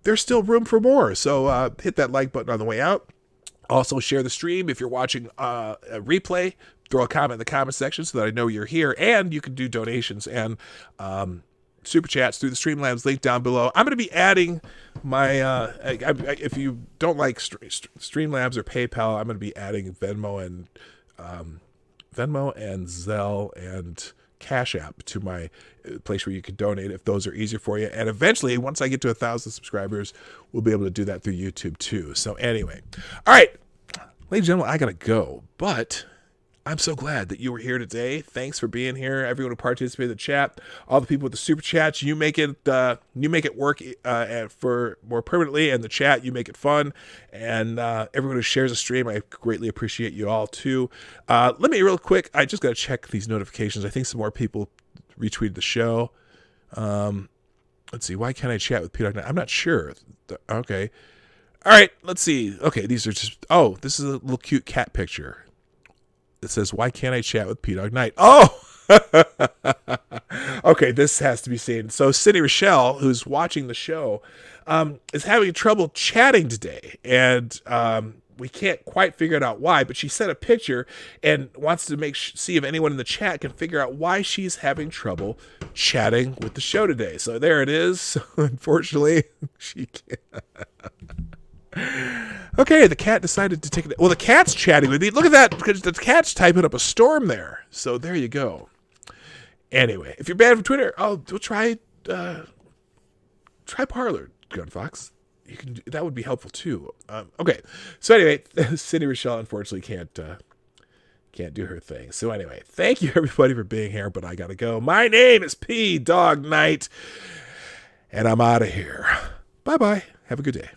Speaker 1: There's still room for more, so hit that like button on the way out. Also, share the stream if you're watching a replay. Throw a comment in the comment section so that I know you're here, and you can do donations and super chats through the Streamlabs link down below. I'm going to be adding my if you don't like Streamlabs or PayPal, I'm going to be adding Venmo and Zelle and Cash App to my place where you can donate if those are easier for you. And eventually, once I get to 1,000 subscribers, we'll be able to do that through YouTube too. So anyway, all right, ladies and gentlemen, I gotta go, but I'm so glad that you were here today. Thanks for being here. Everyone who participated in the chat, all the people with the super chats, you make it work for more permanently, and the chat, you make it fun. And everyone who shares the stream, I greatly appreciate you all too. Let me real quick. I just got to check these notifications. I think some more people retweeted the show. Let's see. Why can't I chat with Peter? I'm not sure. Okay. All right. Let's see. Okay. These are just. Oh, this is a little cute cat picture. It says, why can't I chat with P-Dog Knight? Oh! Okay, this has to be seen. So Cindy Rochelle, who's watching the show, is having trouble chatting today. And we can't quite figure it out why, but she sent a picture and wants to see if anyone in the chat can figure out why she's having trouble chatting with the show today. So there it is. So unfortunately, she can't. Okay, the cat decided to take it. Well, the cat's chatting with me. Look at that, because the cat's typing up a storm there. So there you go. Anyway, if you're bad from Twitter, we'll try Parler, Gunfox. You can. That would be helpful too. Okay. So anyway, Cindy Rochelle unfortunately can't do her thing. So anyway, thank you everybody for being here. But I gotta go. My name is P-Dog Knight, and I'm out of here. Bye bye. Have a good day.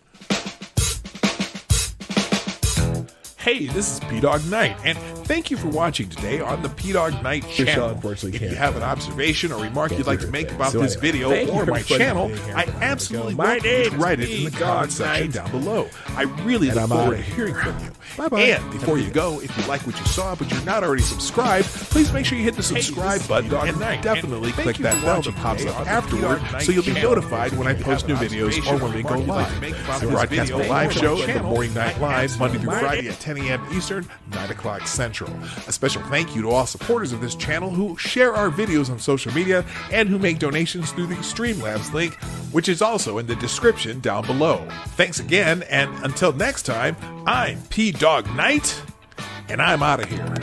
Speaker 1: Hey, this is P-Dog Knight, and thank you for watching today on the P-Dog Knight channel. Unfortunately, if you have an observation or remark you'd like to make about this video or my channel, I absolutely write it in the comment section down below. I really look forward to hearing from you. Bye-bye. And before you go, if you like what you saw but you're not already subscribed, please make sure you hit the subscribe button and definitely click that bell that pops up afterward so you'll be notified when I post new videos or when they go live. We broadcast a live show at the Morning Night Live Monday through Friday at 10 a.m. Eastern, 9 o'clock Central. A special thank you to all supporters of this channel who share our videos on social media and who make donations through the Streamlabs link, which is also in the description down below. Thanks again, and until next time, I'm P-Dog Knight, and I'm out of here.